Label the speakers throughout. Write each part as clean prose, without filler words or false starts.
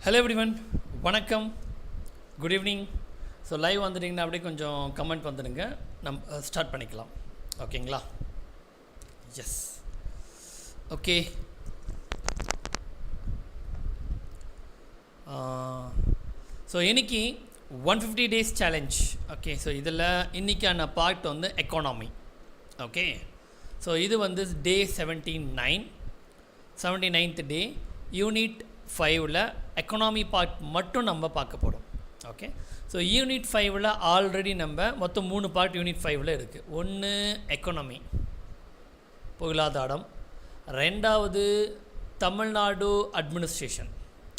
Speaker 1: Hello everyone, வணக்கம், good evening. So live வந்துட்டிங்கன்னா அப்படியே கொஞ்சம் கமெண்ட் வந்துடுங்க, நம்ம ஸ்டார்ட் பண்ணிக்கலாம். ஓகேங்களா? S, okay. ஸோ இன்றைக்கி 150 days சேலஞ்ச். ஓகே, ஸோ இதில் இன்றைக்கான பார்ட் வந்து எக்கானமி. ஓகே, ஸோ இது வந்து டே 79th டே, யூனிட் 5ல் எக்கனாமி பார்ட் மட்டும் நம்ம பார்க்க போகிறோம். ஓகே, ஸோ யூனிட் 5ல் ஆல்ரெடி நம்ம மொத்தம் 3 பார்ட் யூனிட் 5ல் இருக்குது. ஒன்று எக்கனாமி, பொருளாதாரம். ரெண்டாவது தமிழ்நாடு அட்மினிஸ்ட்ரேஷன்.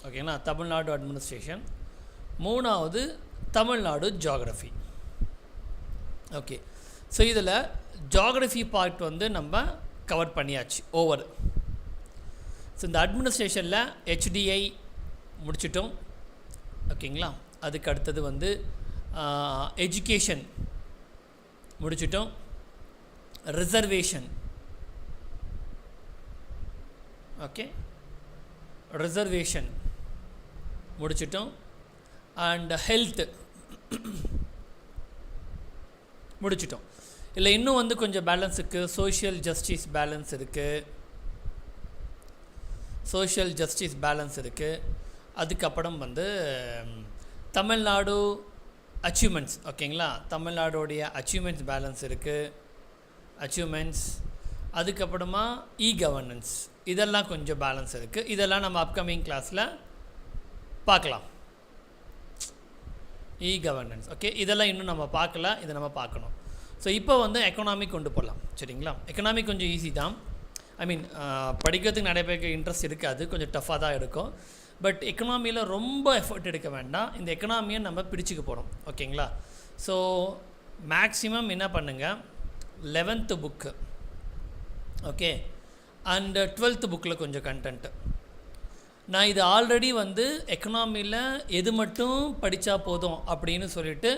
Speaker 1: ஓகேங்களா, தமிழ்நாடு அட்மினிஸ்ட்ரேஷன். மூணாவது தமிழ்நாடு ஜியாகிரஃபி. ஓகே, ஸோ இதில் ஜியாகிரஃபி பார்ட் வந்து நம்ம கவர் பண்ணியாச்சு, ஓவர். ஸோ இந்த அட்மினிஸ்ட்ரேஷனில் HDI முடிச்சிட்டோம். ஓகேங்களா, அதுக்கு அடுத்தது வந்து எஜுகேஷன் முடிச்சிட்டோம். ரிசர்வேஷன், ஓகே, ரிசர்வேஷன் முடிச்சிட்டோம். அண்ட் ஹெல்த்து முடிச்சிட்டோம். இல்லை இன்னும் வந்து கொஞ்சம் பேலன்ஸ் இருக்குது. சோஷியல் ஜஸ்டிஸ் பேலன்ஸ் இருக்குது. சோஷியல் ஜஸ்டிஸ் பேலன்ஸ் இருக்குது. அதுக்கப்புறம் வந்து தமிழ்நாடு அச்சீவ்மெண்ட்ஸ். ஓகேங்களா, தமிழ்நாடோடைய அச்சீவ்மெண்ட்ஸ் பேலன்ஸ் இருக்குது. அச்சீவ்மெண்ட்ஸ், அதுக்கப்புறமா கவர்னன்ஸ், இதெல்லாம் கொஞ்சம் பேலன்ஸ் இருக்குது. இதெல்லாம் நம்ம அப்கமிங் கிளாஸில் பார்க்கலாம். கவர்னன்ஸ், ஓகே, இதெல்லாம் இன்னும் நம்ம பார்க்கல, இதை நம்ம பார்க்கணும். ஸோ இப்போ வந்து எக்கனாமிக் கொண்டு போகலாம். சரிங்களா, எக்கனாமிக் கொஞ்சம் ஈஸி தான். ஐ மீன் படிக்கிறதுக்கு நிறைய பேருக்கு இன்ட்ரெஸ்ட் இருக்காது, கொஞ்சம் டஃப்பாக தான் இருக்கும். பட் எக்கனாமியில் ரொம்ப எஃபர்ட் எடுக்க வேண்டாம். இந்த எக்கனாமியை நம்ம பிடிச்சிக்க போகிறோம். ஓகேங்களா, ஸோ மேக்ஸிமம் என்ன பண்ணுங்கள், 11th book, okay, and 12th புக்கில் கொஞ்சம் கண்டென்ட்டு. நான் இது ஆல்ரெடி வந்து எக்கனாமியில் எது மட்டும் படித்தா போதும் அப்படின்னு சொல்லிட்டு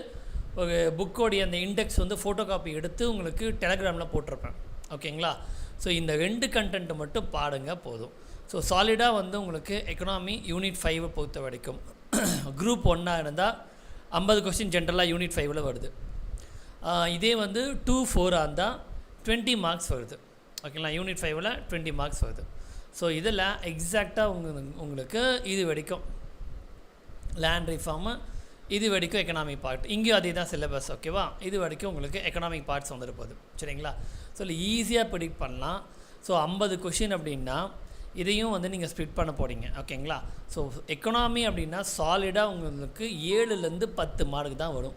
Speaker 1: ஒரு புக்கோடைய அந்த இண்டெக்ஸ் வந்து ஃபோட்டோ காப்பி எடுத்து உங்களுக்கு டெலகிராமில் போட்டிருப்பேன். ஓகேங்களா, ஸோ இந்த 2 கண்டென்ட்டு மட்டும் பாடுங்க போதும். ஸோ சாலிடாக வந்து உங்களுக்கு எக்கனாமி யூனிட் 5 பொறுத்த வரைக்கும் குரூப் 1 இருந்தால் 50 கொஸ்டின் ஜென்ரலாக யூனிட் 5ல் வருது. இதே வந்து 2-4 இருந்தால் 20 மார்க்ஸ் வருது. ஓகேங்களா, யூனிட் 5ல் 20 மார்க்ஸ் வருது. ஸோ இதில் எக்ஸாக்டாக உங்களுக்கு இது வரைக்கும் லேண்ட் ரிஃபார்மு, இது வரைக்கும் எக்கனாமிக் பார்ட், இங்கேயும் அதே தான் சிலபஸ். ஓகேவா, இது வரைக்கும் உங்களுக்கு எக்கனாமிக் பார்ட்ஸ் வந்துட்டு போகுது. சரிங்களா, ஸோ ஈஸியாக ப்ரிடிக்ட் பண்ணலாம். ஸோ 50 கொஷின் அப்படின்னா இதையும் வந்து நீங்கள் ஸ்ப்ளிட் பண்ண போகிறீங்க. ஓகேங்களா, ஸோ எக்கனாமி அப்படின்னா சாலிடாக உங்களுக்கு 7லேருந்து 10 மார்க் தான் வரும்.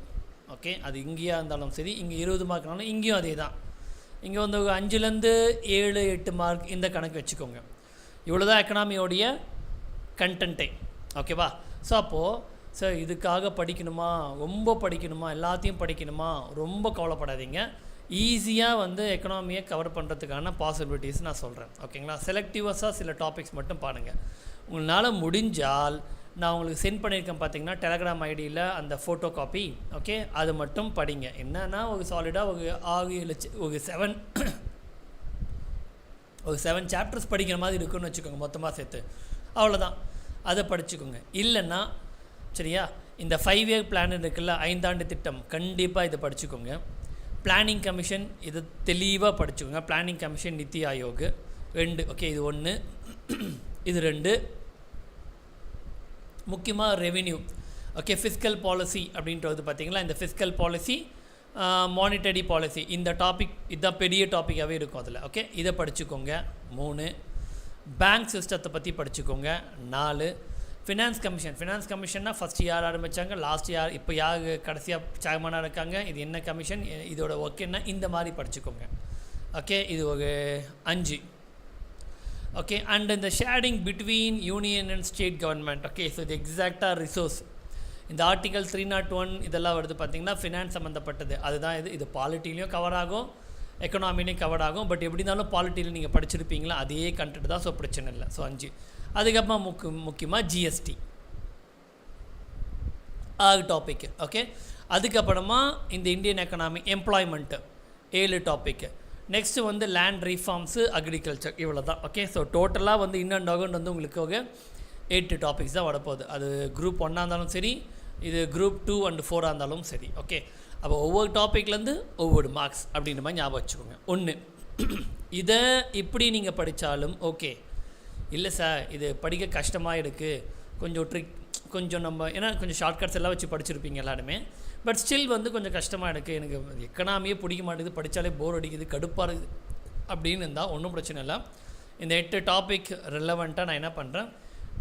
Speaker 1: ஓகே, அது இங்கேயா இருந்தாலும் சரி, இங்கே 20 மார்க்னாலும் இங்கேயும் அதே தான். இங்கே வந்து 5லேருந்து 7-8 மார்க் இந்த கணக்கு வச்சுக்கோங்க. இவ்வளோ தான் எக்கனாமியோடைய கண்டென்ட்டே. ஓகேவா, ஸோ அப்போது சார் இதுக்காக படிக்கணுமா, ரொம்ப படிக்கணுமா, எல்லாத்தையும் படிக்கணுமா, ரொம்ப கவலைப்படாதீங்க. ஈஸியாக வந்து எக்கனாமியை கவர் பண்ணுறதுக்கான பாசிபிலிட்டிஸ் நான் சொல்கிறேன். ஓகேங்களா, செலக்டிவஸாக சில டாபிக்ஸ் மட்டும் பாருங்கள். உங்களால் முடிஞ்சால் நான் உங்களுக்கு சென்ட் பண்ணியிருக்கேன் பார்த்தீங்கன்னா டெலகிராம் ஐடியில் அந்த ஃபோட்டோ காப்பி. ஓகே, அது மட்டும் படிங்க. என்னென்னா ஒரு சாலிடாக ஒரு 7 சாப்டர்ஸ் படிக்கிற மாதிரி இருக்குன்னு வச்சுக்கோங்க, மொத்தமாக சேர்த்து. அவ்வளோதான், அதை படிச்சுக்கோங்க. இல்லைன்னா சரியா, இந்த 5 இயர் பிளான் இருக்குல்ல, 5 ஆண்டு திட்டம், கண்டிப்பாக இதை படிச்சுக்கோங்க. பிளானிங் கமிஷன், இது தெளிவாக படிச்சுக்கோங்க. Planning commission, NITI Aayog 2. Okay, இது 1, இது 2. முக்கியமாக ரெவென்யூ. ஓகே, ஃபிஸ்கல் பாலிசி அப்படின்றது பார்த்திங்களா, இந்த ஃபிஸ்கல் பாலிசி, மானிட்டரி பாலிசி, இந்த டாபிக் இதுதான் பெரிய டாப்பிக்காகவே இருக்கும் அதில். ஓகே, இதை படிச்சுக்கோங்க. 3. பேங்க் சிஸ்டத்தை பற்றி படிச்சுக்கோங்க. 4. ஃபினான்ஸ் கமிஷன்னா ஃபஸ்ட்டு யார் ஆரம்பித்தாங்க, லாஸ்ட் யார், இப்போ யார் கடைசியாக சேர்மனாக இருக்காங்க, இது என்ன கமிஷன், இதோட ஒர்க் என்ன, இந்த மாதிரி படிச்சுக்கோங்க. ஓகே, இது ஒரு 5. ஓகே, அண்ட் இந்த sharing between union and state government. Okay, so இது எக்ஸாக்டாக ரிசோர்ஸ், இந்த ஆர்டிகல் 301 இதெல்லாம் வருது பார்த்திங்கன்னா, ஃபினான்ஸ் சம்மந்தப்பட்டது. அதுதான் இது பாலிட்டிலையும் கவர் ஆகும், எக்கனாமிலையும் கவர் ஆகும். பட் எப்படி இருந்தாலும் பாலிட்டியில் நீங்கள் படிச்சிருப்பீங்களா, அதே கண்டென்ட் தான். ஸோ பிரச்சனை இல்லை. ஸோ 5. அதுக்கப்புறம் முக்கியமாக ஜிஎஸ்டி 6 டாப்பிக்கு. ஓகே, அதுக்கப்புறமா இந்த Indian economy, employment 7 topic. Next வந்து லேண்ட் ரீஃபார்ம்ஸு, அக்ரிகல்ச்சர், இவ்வளோ தான். ஓகே, ஸோ டோட்டலாக வந்து இன் அண்ட் அவுட் வந்து உங்களுக்கு 8 டாபிக்ஸ் தான் வரப்போகுது. அது குரூப் 1 இருந்தாலும் சரி, இது குரூப் 2 அண்ட் 4 இருந்தாலும் சரி. ஓகே, அப்போ ஒவ்வொரு டாப்பிக்லேருந்து ஒவ்வொரு மார்க்ஸ் அப்படின்ற மாதிரி ஞாபகம் வச்சுக்கோங்க. ஒன்று, இதை இப்படி நீங்கள் படித்தாலும் ஓகே, இல்லை சார் இது படிக்க கஷ்டமாக இருக்குது, கொஞ்சம் ட்ரிக், கொஞ்சம் நம்ம ஏன்னா கொஞ்சம் ஷார்ட்கட்ஸ் எல்லாம் வச்சு படிச்சிருப்பீங்க எல்லாருமே, பட் ஸ்டில் வந்து கொஞ்சம் கஷ்டமாக இருக்குது, எனக்கு எக்கனாமியே பிடிக்க மாட்டேங்குது, படித்தாலே போர் அடிக்குது, கடுப்பாக இருக்குது அப்படின்னு இருந்தால் ஒன்றும் பிரச்சனை இல்லை. இந்த 8 டாபிக் ரெலவெண்ட்டாக நான் என்ன பண்ணுறேன்,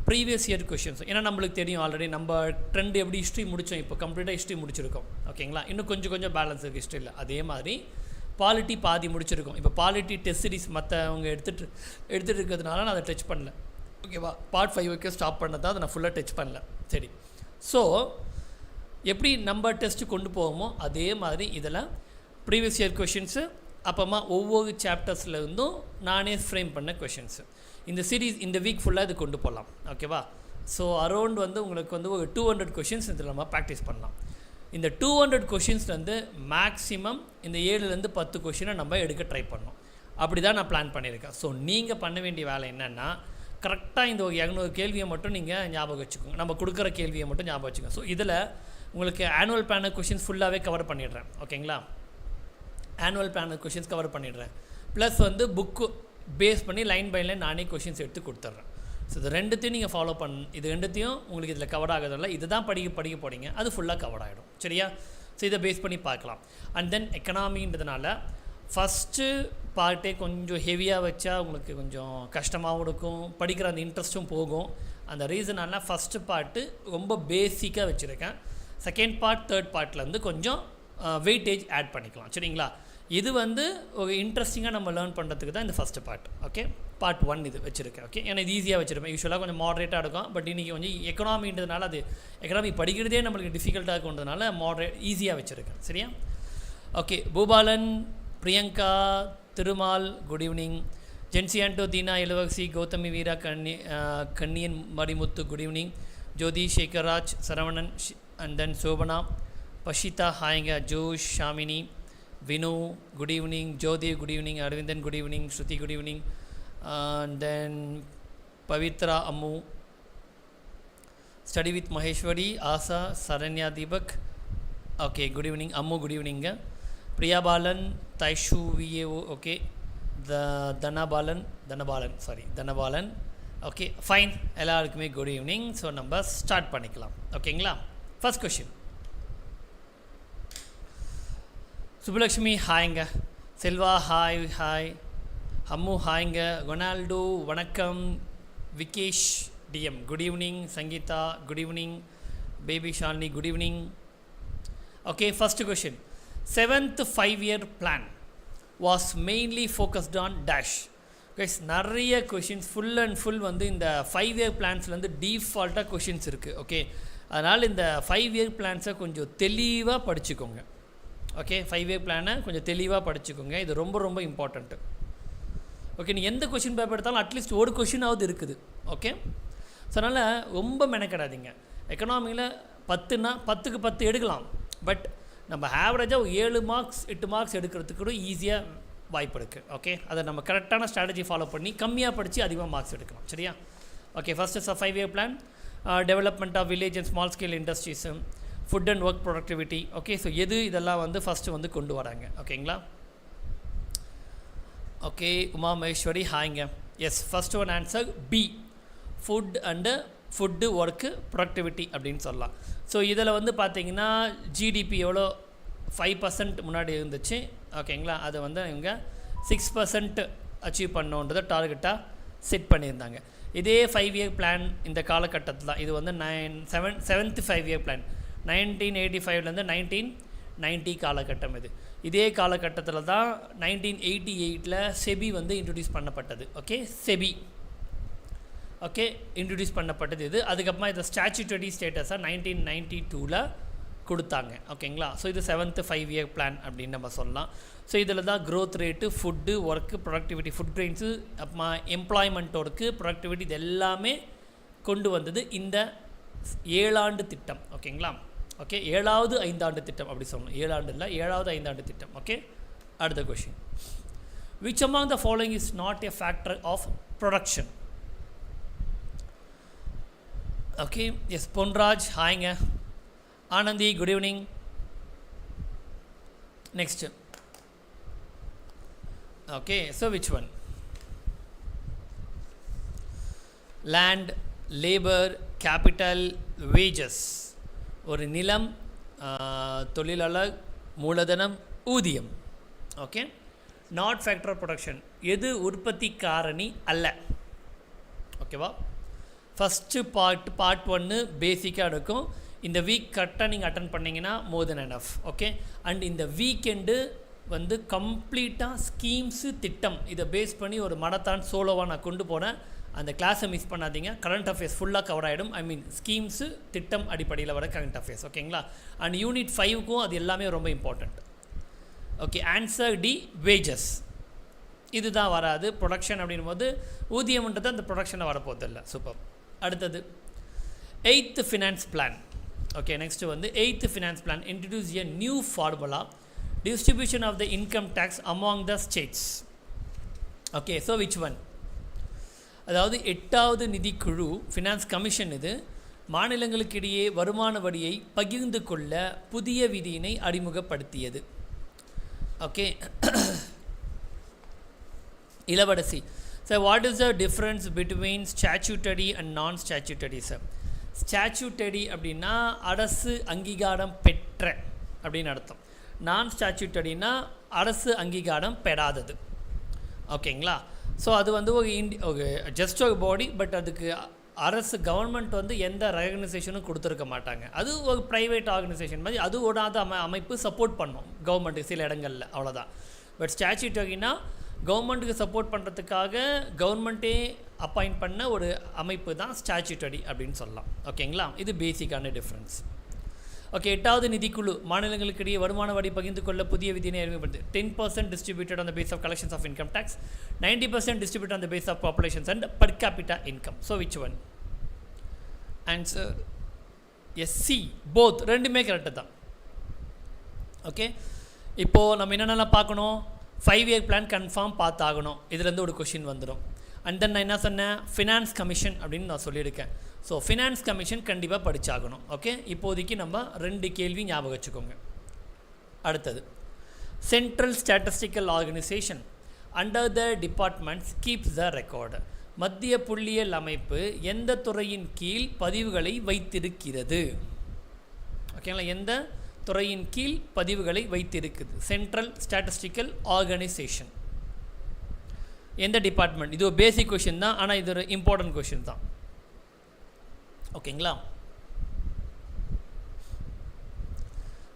Speaker 1: ப்ரீவியஸ் இயர் கொஷின்ஸ், ஏன்னா நம்மளுக்கு தெரியும் ஆல்ரெடி நம்ம ட்ரெண்ட் எப்படி ஹிஸ்ட்ரி முடித்தோம், இப்போ கம்ப்ளீட்டாக ஹிஸ்ட்ரி முடிச்சிருக்கோம். ஓகேங்களா, இன்னும் கொஞ்சம் பேலன்ஸ் இருக்குது ஹிஸ்ட்ரியில். அதே மாதிரி பாலிட்டி பாதி முடிச்சிருக்கோம். இப்போ பாலிட்டி டெஸ்ட் சீரிஸ் மற்றவங்க எடுத்துகிட்டு இருக்கிறதுனால நான் அதை டச் பண்ணல. ஓகேவா, பார்ட் 5 வரைக்கும் ஸ்டாப் பண்ணதான், அதை நான் ஃபுல்லாக டச் பண்ணல. சரி, ஸோ எப்படி நம்ம டெஸ்ட்டு கொண்டு போவோமோ அதே மாதிரி இதில் ப்ரீவியஸ் இயர் கொஷின்ஸு, அப்புறமா ஒவ்வொரு சாப்டர்ஸில் இருந்தும் நானே ஃப்ரேம் பண்ண கொஷின்ஸு, இந்த சீரீஸ் இந்த வீக் ஃபுல்லாக இது கொண்டு போகலாம். ஓகேவா, ஸோ அரௌண்ட் வந்து உங்களுக்கு வந்து ஒரு 200 கொஷின்ஸ் இதில் நம்ம ப்ராக்டிஸ் பண்ணலாம். இந்த 200 கொஷின்ஸ் வந்து மேக்ஸிமம் இந்த 7லேருந்து 10 கொஷினை நம்ம எடுக்க ட்ரை பண்ணோம். அப்படி தான் நான் பிளான் பண்ணியிருக்கேன். ஸோ நீங்கள் பண்ண வேண்டிய வேலை என்னென்னா, கரெக்டாக இந்த ஒரு 200 கேள்வியை மட்டும் நீங்கள் ஞாபகம் வச்சுக்கோங்க, நம்ம கொடுக்குற கேள்வியை மட்டும் ஞாபகம் வச்சுக்கோங்க. ஸோ இதில் உங்களுக்கு ஆனுவல் பிளானர் கொஷின்ஸ் ஃபுல்லாகவே கவர் பண்ணிடுறேன். ஓகேங்களா, ஆனுவல் பிளானர் கொஷின்ஸ் கவர் பண்ணிடுறேன், ப்ளஸ் வந்து புக்கு பேஸ் பண்ணி லைன் பை லைன் நானே கொஷின்ஸ் எடுத்து கொடுத்துட்றேன். ஸோ இது ரெண்டுத்தையும் நீங்கள் ஃபாலோ இது ரெண்டுத்தையும் உங்களுக்கு இதில் கவர் ஆகிறதில்ல, இது தான் படிக்க போகிறீங்க, அது ஃபுல்லாக கவர் ஆகிடும். சரியா, ஸோ இதை பேஸ் பண்ணி பார்க்கலாம். அண்ட் தென் எக்கனாமின்றதுனால ஃபஸ்ட்டு பார்ட்டே கொஞ்சம் ஹெவியாக வச்சா உங்களுக்கு கொஞ்சம் கஷ்டமாகவும் இருக்கும், படிக்கிற அந்த இன்ட்ரெஸ்ட்டும் போகும். அந்த ரீசனால ஃபஸ்ட்டு பார்ட்டு ரொம்ப பேசிக்காக வச்சுருக்கேன். செகண்ட் பார்ட் தேர்ட் பார்ட்லேருந்து கொஞ்சம் வெயிட்டேஜ் ஆட் பண்ணிக்கலாம். சரிங்களா, இது வந்து ஒரு இன்ட்ரெஸ்டிங்காக நம்ம லேர்ன் பண்ணுறதுக்கு தான் இந்த ஃபஸ்ட்டு பார்ட். ஓகே, பார்ட் 1 இது வச்சுருக்கேன். ஓகே, ஏன்னா இது ஈஸியாக வச்சுருப்பேன், யூஸ்வலாக கொஞ்சம் மாடரேட்டாக இருக்கும். பட் இன்றைக்கி கொஞ்சம் எக்கனாமின்றதுனால, அது எக்கனாமி படிக்கிறதே நம்மளுக்கு டிஃபிகல்ட்டாக இருக்குன்றதுனால ஈஸியாக வச்சுருக்கேன். சரியா, okay. Bhupalan, Priyanka, Thirumal, good evening. ஜென்சியாண்டோ, Deena, Ilavarasi, Gowthami, Veera, Kanniyan, Marimuthu, good evening. Jothi, Sekarraj, Saravanan, and then Sobhana, Bashitha, ஹாய்ங்க. Josh, Shamini, Vinu, good evening. Jothi, good evening. Aravindan, good evening. Shruti, good evening. And then Pavithra, Ammu, study with Maheswari, Asha, Saranya, Deepak. Okay, good evening. Ammu, good evening. Priya Balan, Thaishu, VAO. Okay, Dhanapalan. Okay, fine, எல்லாருக்குமே குட் ஈவினிங். ஸோ நம்ம start பண்ணிக்கலாம். ஓகேங்களா, first question. Subbulakshmi, ஹாய்ங்க. Selva, hi. Ammu, ஹாய்ங்க. Ronaldo, வணக்கம். Vikesh, TM, good evening. Sangeetha, good evening. Baby Shalini, good evening. Okay, first question. 7th 5-year plan was mainly focused on dash. Guys, நிறைய questions full and full வந்து இந்த 5-year பிளான்ஸ்லேருந்து டீஃபால்ட்டாக questions இருக்குது. Okay, அதனால் இந்த 5-year பிளான்ஸை கொஞ்சம் தெளிவாக படிச்சுக்கோங்க. ஓகே, 5-year பிளானை கொஞ்சம் தெளிவாக படிச்சுக்கோங்க, இது ரொம்ப இம்பார்ட்டண்ட்டு. ஓகே, நீ எந்த கொஷின் பேப்பர் எடுத்தாலும் அட்லீஸ்ட் ஒரு கொஷினாவது இருக்குது. ஓகே, ஸோ அதனால் ரொம்ப மெனக்கிடாதீங்க. எக்கனாமியில் 10னா 10க்கு 10 எடுக்கலாம், பட் நம்ம ஆவரேஜாக 7 மார்க்ஸ் 8 மார்க்ஸ் எடுக்கிறதுக்கு கூட ஈஸியாக வாய்ப்பு இருக்குது. ஓகே, அதை நம்ம கரெக்டான ஸ்ட்ராட்டஜி ஃபாலோ பண்ணி கம்மியாக படித்து அதிகமாக மார்க்ஸ் எடுக்கலாம். சரியா, okay. First is 5-year plan, development of village and small scale industries, food and work productivity. Okay, so இதெல்லாம் வந்து ஃபஸ்ட்டு வந்து கொண்டு வராங்க. ஓகேங்களா, ஓகே. உமா மகேஸ்வரி, ஹாய்ங்க. Yes, first one answer B, food work productivity அப்படின்னு சொல்லலாம். ஸோ இதில் வந்து பார்த்திங்கன்னா ஜிடிபி எவ்வளோ 5% முன்னாடி இருந்துச்சு. ஓகேங்களா, அதை வந்து இவங்க 6% அச்சீவ் பண்ணோன்றதை டார்கெட்டாக செட் பண்ணியிருந்தாங்க. இதே 5-year பிளான் இந்த காலகட்டத்தில் தான், இது வந்து 7th 5-year பிளான் 1985லேருந்து 1990 காலகட்டம். இதே காலகட்டத்தில் தான் 1988 செபி வந்து இன்ட்ரடியூஸ் பண்ணப்பட்டது. ஓகே, செபி இன்ட்ரடியூஸ் பண்ணப்பட்டது இது. அதுக்கப்புறமா இதை ஸ்டாச்சுட்டரி ஸ்டேட்டஸாக 1992 கொடுத்தாங்க. ஓகேங்களா, ஸோ இது 7th 5-year பிளான் அப்படின்னு நம்ம சொல்லலாம். ஸோ இதில் தான் growth rate, food work, productivity, food grains, அப்புறமா எம்ப்ளாய்மெண்ட் ஒர்க்கு, ப்ரொடக்டிவிட்டி, இது எல்லாமே கொண்டு வந்தது இந்த 7 ஆண்டு திட்டம். ஓகேங்களா, ஓகே, 7வது 5 ஆண்டு திட்டம் அப்படி சொல்லணும். 7 ஆண்டு இல்லை, 7வது 5 ஆண்டு திட்டம். ஓகே, அடுத்த question. Which among the following is not a factor of production? Okay, yes, Ponraj, ஹாய்ங்க. Anandhi, good evening. Next. Okay, so which one? Land, labour, capital, wages. ஒரு நிலம், தொழிலாளர், மூலதனம், ஊதியம். Okay, not factor of production, எது உற்பத்தி காரணி அல்ல. ஓகேவா? ஃபஸ்ட்டு பார்ட் ஒன்று பேசிக்காக இருக்கும். இந்த வீக் கரெக்டாக நீங்கள் அட்டன் பண்ணிங்கன்னா மோர் தென் எனஃப். ஓகே, அண்ட் இந்த வீக்கெண்டு வந்து கம்ப்ளீட்டாக ஸ்கீம்ஸு, திட்டம் இதை பேஸ் பண்ணி ஒரு மடத்தான் சோலோவாக நான் கொண்டு போனேன். அந்த கிளாஸை மிஸ் பண்ணாதீங்க. கரண்ட் அஃபேர்ஸ் ஃபுல்லாக கவர் ஆகிடும். ஐ மீன் ஸ்கீம்ஸு, திட்டம் அடிப்படையில் வர கரண்ட் அஃபேர்ஸ். ஓகேங்களா? அண்ட் யூனிட் 5க்கும் அது எல்லாமே ரொம்ப important. Okay, answer D, wages. இதுதான் வராது. ப்ரொடக்ஷன் அப்படின் போது ஊதியம்ன்றது அந்த ப்ரொடக்ஷனை வரப்போகுது இல்லை. சூப்பர். அடுத்தது 8th finance plan. Okay, next வந்து 8th finance plan introduce a new formula distribution of the income tax among the states. Okay, so which one? அதாவது 8வது நிதிக்குழு ஃபினான்ஸ் கமிஷன் இது மாநிலங்களுக்கிடையே வருமான வரியை பகிர்ந்து கொள்ள புதிய விதியினை அறிமுகப்படுத்தியது. ஓகே, இளவரசி. So what is the difference between statutory and non-statutory, sir? Statutory அப்படின்னா அரசு அங்கீகாரம் பெற்ற அப்படின்னு அர்த்தம். நான் ஸ்டாச்சுட்டரினா அரசு அங்கீகாரம் பெறாதது. ஓகேங்களா? ஸோ அது வந்து ஒரு ஜஸ்ட் ஒரு பாடி, பட் அதுக்கு அரசு கவர்மெண்ட் வந்து எந்த ரெகனைசேஷனும் கொடுத்துருக்க மாட்டாங்க. அது ஒரு ப்ரைவேட் ஆர்கனைசேஷன் மாதிரி அது ஒரு அமைப்பு சப்போர்ட் பண்ணும் கவர்மெண்ட்டுக்கு சில இடங்களில், அவ்வளோதான். பட் ஸ்டாச்சுட்டரினா கவர்மெண்ட்டுக்கு சப்போர்ட் பண்ணுறதுக்காக கவர்மெண்ட்டே அப்பாயிண்ட் பண்ண ஒரு அமைப்பு தான் ஸ்டாச்சுட்டரி அப்படின்னு சொல்லலாம். ஓகேங்களா? இது பேசிக்கான டிஃப்ரென்ஸ். ஓகே, 8வது நிதிக்குழு மாநிலங்களுக்கிடையே வருமான வரி பகிர்ந்து கொள்ள புதிய விதியினை அறிமுகப்படுது. 10% distributed on the base of collections of income tax, 90% distribute on the base of populations and per capita income. So which one? Answer is C, both. ரெண்டுமே கரெக்டு தான். ஓகே, இப்போது நம்ம என்னென்னலாம் பார்க்கணும்? 5-year plan confirm பார்த்தாகணும். இதுலேருந்து ஒரு கொஷின் வந்துடும். And then நான் என்ன சொன்னேன்? ஃபினான்ஸ் கமிஷன் அப்படின்னு நான் சொல்லியிருக்கேன். ஸோ ஃபினான்ஸ் கமிஷன் கண்டிப்பாக படித்தாகணும். ஓகே, இப்போதைக்கு நம்ம 2 கேள்வி ஞாபகம் வச்சுக்கோங்க. அடுத்தது, central statistical organisation under the departments keeps the record. மத்திய புள்ளியியல் அமைப்பு எந்த துறையின் கீழ் பதிவுகளை வைத்திருக்கிறது? ஓகேங்களா? எந்த துறையின் கீழ் பதிவுகளை வைத்திருக்குது? சென்ட்ரல் ஸ்டாட்டிஸ்டிக்கல் ஆர்கனைசேஷன் எந்த டிபார்ட்மெண்ட்? இது ஒரு பேசிக் கொஷின் தான், ஆனால் இது ஒரு இம்பார்ட்டன்ட் கொஷின் தான். ஓகேங்களா?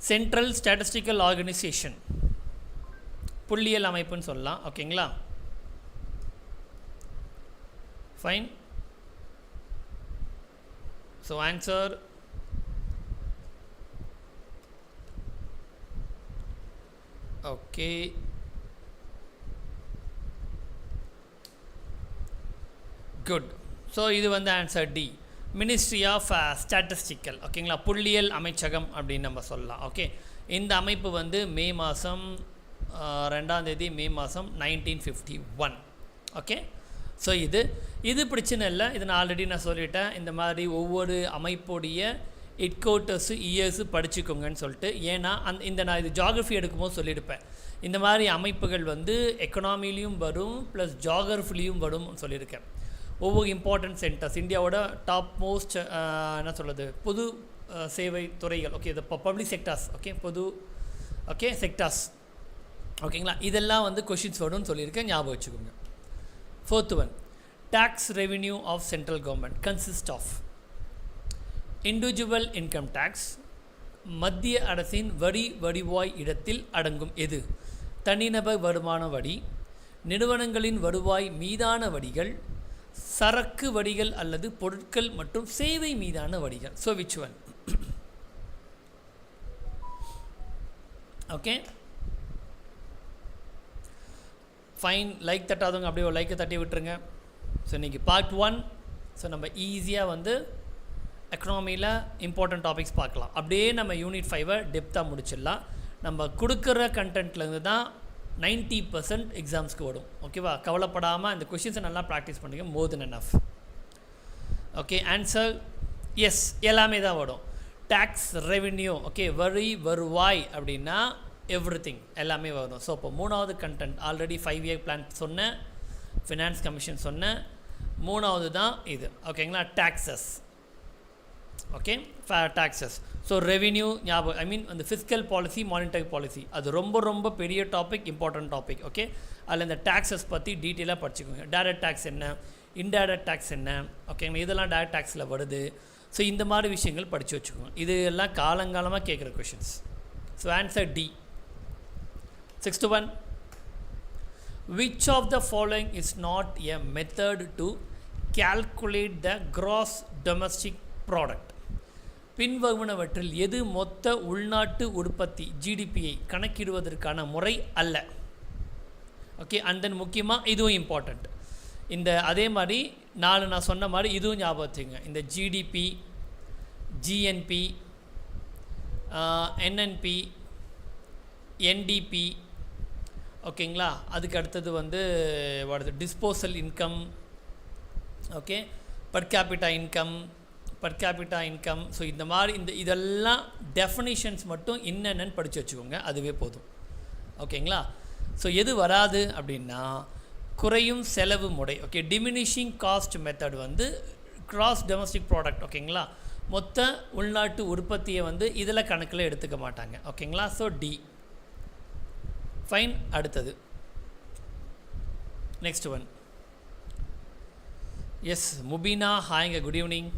Speaker 1: சென்ட்ரல் ஸ்டாட்டிஸ்டிக்கல் ஆர்கனைசேஷன் புள்ளியியல் அமைப்புன்னு சொல்லலாம். ஓகேங்களா? Fine. So answer okay, good. So இது வந்து answer D, ministry of statistical. ஓகேங்களா? புள்ளியியல் அமைச்சகம் அப்படின்னு நம்ம சொல்லலாம். ஓகே, இந்த அமைப்பு வந்து மே மாதம் 2ஆம் தேதி மே மாதம் 1951. ஓகே, ஸோ இது பிரச்சனை இல்லை. இது நான் ஆல்ரெடி சொல்லிட்டேன். இந்த மாதிரி ஒவ்வொரு அமைப்புடைய ஹெட் குவார்ட்டர்ஸு இயர்ஸு படிச்சுக்கோங்கன்னு சொல்லிட்டு. ஏன்னா நான் இது ஜாகிரஃபி எடுக்கும்போது சொல்லியிருப்பேன். இந்த மாதிரி அமைப்புகள் வந்து எக்கனாமிலையும் வரும் ப்ளஸ் ஜாகிரஃபிலையும் வரும்னு சொல்லியிருக்கேன். ஒவ்வொரு இம்பார்ட்டன்ட் சென்டர்ஸ், இந்தியாவோட டாப் மோஸ்ட் என்ன சொல்கிறது, பொது சேவை துறைகள். ஓகே, இது public sectors. Okay, okay sectors. ஓகேங்களா? இதெல்லாம் வந்து கொஷின்ஸ் வரும்னு சொல்லியிருக்கேன், ஞாபகம் வச்சுக்கோங்க. 4th one, tax revenue of central government consists of individual income tax, மத்திய அரசின் வருவாய் இடத்தில் அடங்கும் எது? தனிநபர் வருமான வரி, நிறுவனங்களின் வருவாய் மீதான வரிகள், சரக்கு வரிகள் அல்லது பொருட்கள் மற்றும் சேவை மீதான வரிகள். So which one? Okay, fine. Like தட்டாதவங்க அப்படியே ஒரு லைக்கை தட்டி விட்டுருங்க. ஸோ இன்றைக்கி பார்ட் 1. ஸோ நம்ம ஈஸியாக வந்து எக்கனாமியில் இம்பார்ட்டன்ட் டாபிக்ஸ் பார்க்கலாம். அப்படியே நம்ம யூனிட் 5 டெப்த்தாக முடிச்சிடலாம். நம்ம கொடுக்குற கண்டென்ட்லேருந்து தான் 90% எக்ஸாம்ஸ்க்கு வரும். ஓகேவா? கவலைப்படாமல் இந்த கொஷின்ஸை நல்லா ப்ராக்டிஸ் பண்ணுங்க. மோர் தென் எனஃப். ஓகே, ஆன்சர் எஸ் எல்லாமே தான் வரும். டேக்ஸ் ரெவென்யூ ஓகே வருவாய் அப்படின்னா எவ்ரிதிங் எல்லாமே வரும். ஸோ இப்போ மூணாவது கண்டென்ட் ஆல்ரெடி 5 இயர் பிளான் சொன்னேன், ஃபினான்ஸ் கமிஷன் சொன்னேன், மூணாவது தான் இது ஓகேங்களா taxes. Okay taxes. So revenue ஞாபகம் ஐ மீன் அந்த ஃபிஸ்கல் பாலிசி மானிட்டரி பாலிசி அது ரொம்ப ரொம்ப பெரிய டாபிக், இம்பார்ட்டன்ட் டாபிக். ஓகே அதில் இந்த டேக்ஸஸ் பற்றி டீட்டெயிலாக படிச்சுக்கோங்க. டைரக்ட் டேக்ஸ் என்ன, இன்டைரக்ட் டேக்ஸ் என்ன ஓகேங்களா, இதெல்லாம் டைரக்ட் டேக்ஸில் வருது. ஸோ இந்த மாதிரி விஷயங்கள் படித்து வச்சுக்கோங்க. இது எல்லாம் காலங்காலமாக கேட்குற questions. So answer D. 6th one, which of the following is not a method to calculate the gross domestic product? பின்வருவனவற்றில் எது மொத்த உள்நாட்டு உற்பத்தி ஜிடிபியை கணக்கிடுவதற்கான முறை அல்ல. ஓகே அண்ட் தென் முக்கியமாக இதுவும் இம்பார்ட்டண்ட். இந்த அதே மாதிரி நான் சொன்ன மாதிரி இதுவும் ஞாபகம் வச்சுங்க. இந்த ஜிடிபி, ஜிஎன்பி, என்என்பி, என்டிபி ஓகேங்களா, அதுக்கு அடுத்தது வந்து வருது disposal income, okay per capita income. So இந்த மாதிரி இதெல்லாம் டெஃபினிஷன்ஸ் மட்டும் என்னென்னு படித்து வச்சுக்கோங்க, அதுவே போதும் ஓகேங்களா. ஸோ எது வராது அப்படின்னா குறையும் செலவு முறை. ஓகே டிமினிஷிங் காஸ்ட் மெத்தட் வந்து கிராஸ் டொமஸ்டிக் ப்ராடக்ட் ஓகேங்களா, மொத்த உள்நாட்டு உற்பத்தியை வந்து இதில் கணக்கில் எடுத்துக்க மாட்டாங்க ஓகேங்களா. So D fine. அடுத்தது நெக்ஸ்ட் ஒன். எஸ் முபீனா, ஹாய்ங்க, good evening.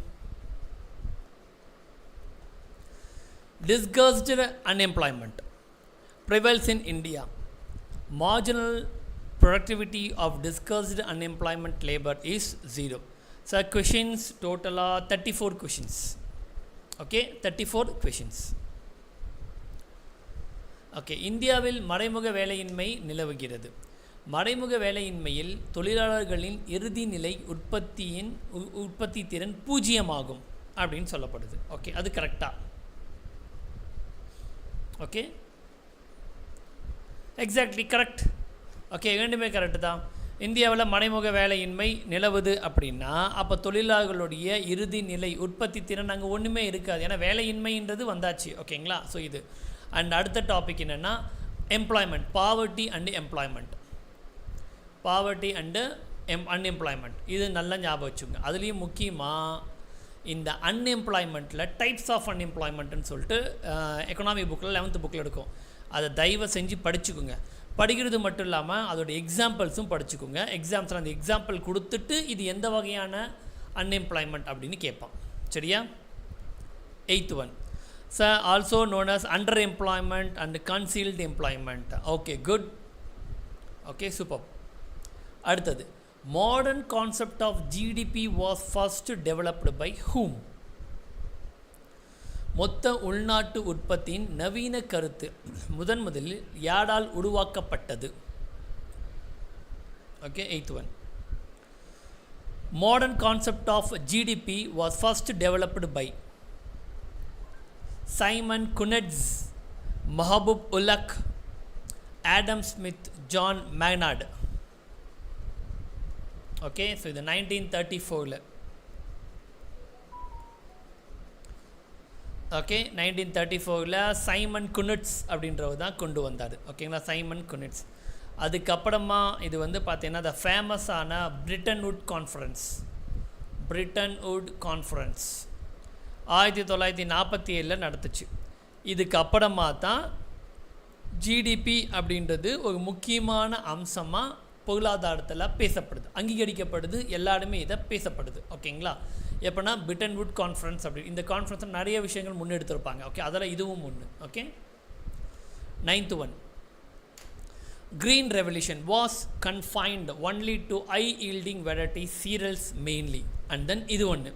Speaker 1: Discussed unemployment prevails in India. Marginal productivity of discussed unemployment labor is 0. So questions total are 34 questions. Okay 34 questions. Okay இந்தியாவில் மறைமுக வேலையின்மை நிலவுகிறது. மறைமுக வேலையின்மையில் தொழிலாளர்களின் இறுதி நிலை உற்பத்தி திறன் 0 ஆகும் அப்படின்னு சொல்லப்படுது. ஓகே அது கரெக்டா? Okay exactly correct. ஓகே ரெண்டுமே கரெக்டு தான். இந்தியாவில் மறைமுக வேலையின்மை நிலவுது அப்படின்னா அப்போ தொழிலாளர்களுடைய இறுதி நிலை உற்பத்தி திறன் அங்கே ஒன்றுமே இருக்காது, ஏன்னா வேலையின்மைன்றது வந்தாச்சு ஓகேங்களா. ஸோ இது அண்ட் அடுத்த டாபிக் என்னென்னா எம்ப்ளாய்மெண்ட், பாவர்ட்டி அண்டு அன்எம்ப்ளாய்மெண்ட். இது நல்லா ஞாபகம் வச்சுங்க. அதுலேயும் முக்கியமாக இந்த அன்எம்ப்ளாய்மெண்ட்டில் டைப்ஸ் ஆஃப் அன்எம்ப்ளாய்மெண்ட்டுன்னு சொல்லிட்டு எக்கனாமி புக்கில் 11th புக்கில் இருக்கும். அதை தயவு செஞ்சு படிச்சுக்கோங்க. படிக்கிறது மட்டும் இல்லாமல் அதோட எக்ஸாம்பிள்ஸும் படிச்சுக்கோங்க. எக்ஸாம்ஸில் அந்த எக்ஸாம்பிள் கொடுத்துட்டு இது எந்த வகையான அன்எம்ப்ளாய்மெண்ட் அப்படின்னு கேட்பான். சரியா? 8th one, also known as under employment and concealed employment. Okay good. Okay super. அடுத்தது modern concept of GDP was first developed by whom? மொத்த உள்நாட்டு உற்பத்தியின் நவீன கருத்து முதலில் யாரால் உருவாக்கப்பட்டது? Okay 8th one, modern concept of GDP was first developed by Simon Kuznets, Mahabub Ulaq, Adam Smith, John Maynard. Okay so இது 1934. ஓகே 1934 சைமன் குனட்ஸ் அப்படின்றவர் தான் கொண்டு வந்தார் ஓகேங்களா, சைமன் குனட்ஸ். அதுக்கப்புறமா இது வந்து பார்த்தீங்கன்னா த ஃபேமஸான பிரிட்டன் வுட் கான்ஃபரன்ஸ் 1947 நடத்துச்சு. இதுக்கப்புறமா தான் ஜிடிபி அப்படின்றது ஒரு முக்கியமான அம்சமாக பொருளாதாரத்தில் பேசப்படுது, அங்கீகரிக்கப்படுது, எல்லாருமே இதை பேசப்படுது ஓகேங்களா. எப்போனா பிரிட்டன் வுட் கான்ஃபரன்ஸ் அப்படி இந்த கான்ஃபரன்ஸில் நிறைய விஷயங்கள் முன்னெடுத்திருப்பாங்க. ஓகே அதில் இதுவும் ஒன்று. Okay 9th one, green revolution was confined only to high yielding variety cereals mainly. and then இது ஒன்று.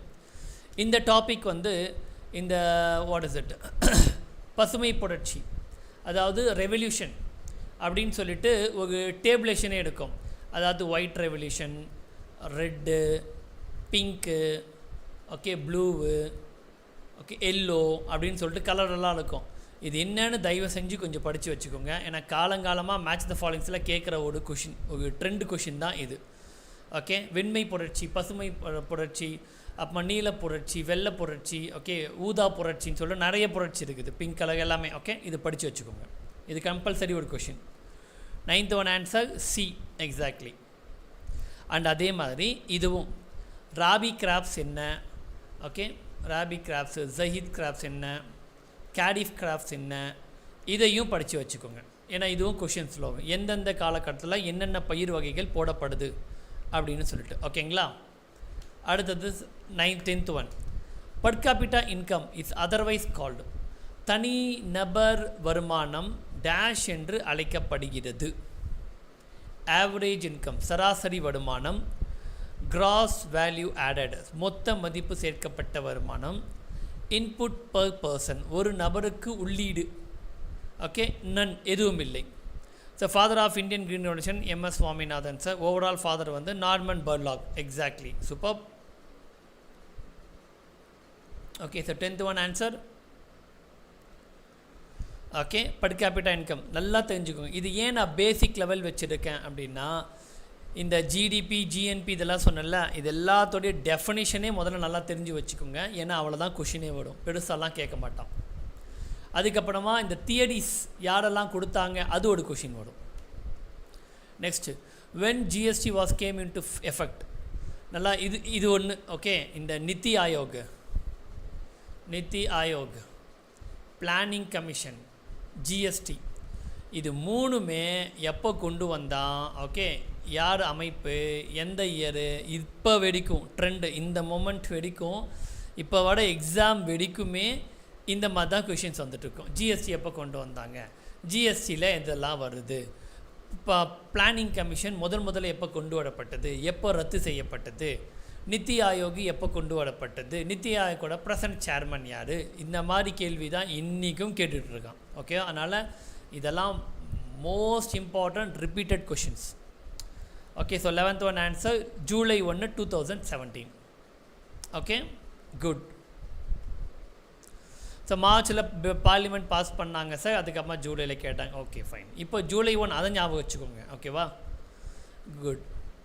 Speaker 1: இந்த டாபிக் வந்து இந்த வாட் இஸ் இட் பசுமை புரட்சி அதாவது ரெவல்யூஷன் அப்படின்னு சொல்லிட்டு ஒரு டேபிளேஷனே எடுக்கும். அதாவது white revolution, red, pink, okay blue, okay yellow அப்படின்னு சொல்லிட்டு கலரெல்லாம் இருக்கும். இது என்னன்னு தயவு செஞ்சு கொஞ்சம் படித்து வச்சுக்கோங்க. ஏன்னா காலங்காலமாக மேட்ச் த ஃபாலோயிங்ஸில் கேட்குற ஒரு கொஷின், ஒரு ட்ரெண்ட் கொஷின் தான் இது ஓகே, வெண்மை புரட்சி, பசுமை புரட்சி, அப்புறம் நீல புரட்சி, வெள்ளை புரட்சி, ஓகே, ஊதா புரட்சின்னு சொல்லிட்டு நிறைய புரட்சி இருக்குது, பிங்க் கலர் எல்லாமே. ஓகே, இது படித்து வச்சுக்கோங்க, இது கம்பல்சரி ஒரு question. 9th one answer C exactly. And அதே மாதிரி இதுவும் ராபி கிராப்ஸ் என்ன, ஓகே, ராபி கிராப்ஸ், ஜஹீத் கிராப்ஸ் என்ன, கேடிஃப் கிராப்ஸ் என்ன, இதையும் படித்து வச்சுக்கோங்க. ஏன்னா இதுவும் கொஷின்ஸில் வரும், எந்தெந்த காலகட்டத்தில் என்னென்ன பயிர் வகைகள் போடப்படுது அப்படின்னு சொல்லிட்டு. ஓகேங்களா. அடுத்தது 10th one, per capita income is otherwise called, தனி நபர் வருமானம் டேஷ் என்று அழைக்கப்படுகிறது. ஆவரேஜ் இன்கம் சராசரி வருமானம், கிராஸ் வேல்யூ ஆடட் மொத்த மதிப்பு சேர்க்கப்பட்ட வருமானம், இன்புட் பர் பர்சன் ஒரு நபருக்கு உள்ளீடு, ஓகே, நன் எதுவும் இல்லை. So father of Indian green revolution MS Swaminathan sir. Overall father வந்து Norman Borlaug. Exactly, super. Okay, so 10th one answer. Okay, per capita income நல்லா தெரிஞ்சுக்கோங்க. இது ஏன் நான் பேசிக் லெவல் வச்சுருக்கேன் அப்படின்னா, இந்த ஜிடிபி, ஜிஎன்பி இதெல்லாம் சொன்னல, இது எல்லாத்தோடைய டெஃபினிஷனே முதல்ல நல்லா தெரிஞ்சு வச்சுக்கோங்க. ஏன்னா அவ்வளோதான் கொஷினே வரும், பெருசாலாம் கேட்க மாட்டான். அதுக்கப்புறமா இந்த தியரிஸ் யாரெல்லாம் கொடுத்தாங்க அது ஒரு கொஷின் வரும். Next, when GST was game in to effect, நல்லா இது ஒன்று. ஓகே, இந்த NITI Aayog, planning commission, GST, இது மூணுமே எப்போ கொண்டு வந்தான், ஓகே, யார் அமைப்பு, எந்த இயரு, இப்போ வெடிக்கும் ட்ரெண்டு, இந்த மொமெண்ட் வெடிக்கும், இப்போ வர எக்ஸாம் வெடிக்குமே இந்த மாதிரி தான் கொஷின்ஸ் வந்துட்டுருக்கும். ஜிஎஸ்டி எப்போ கொண்டு வந்தாங்க, ஜிஎஸ்டியில் இதெல்லாம் வருது, இப்போ பிளானிங் கமிஷன் முதல்ல எப்போ கொண்டு வரப்பட்டது, எப்போ ரத்து செய்யப்பட்டது, நித்தி ஆயோக் எப்போ கொண்டு வரப்பட்டது, நித்தி ஆயோக்கோட ப்ரெசன்ட் சேர்மன் யார், இந்த மாதிரி கேள்வி தான் இன்றைக்கும் கேட்டுட்ருக்கான். ஓகே, அதனால் இதெல்லாம் most important repeated questions. Okay, so 11th one answer July 1, 2017. Okay, good. So மார்ச்சில் பார்லிமெண்ட் பாஸ் பண்ணாங்க சார், அதுக்கப்புறமா ஜூலையில் கேட்டாங்க. Okay, fine. இப்போ ஜூலை 1 அதை ஞாபகம் வச்சுக்கோங்க. ஓகேவா, good.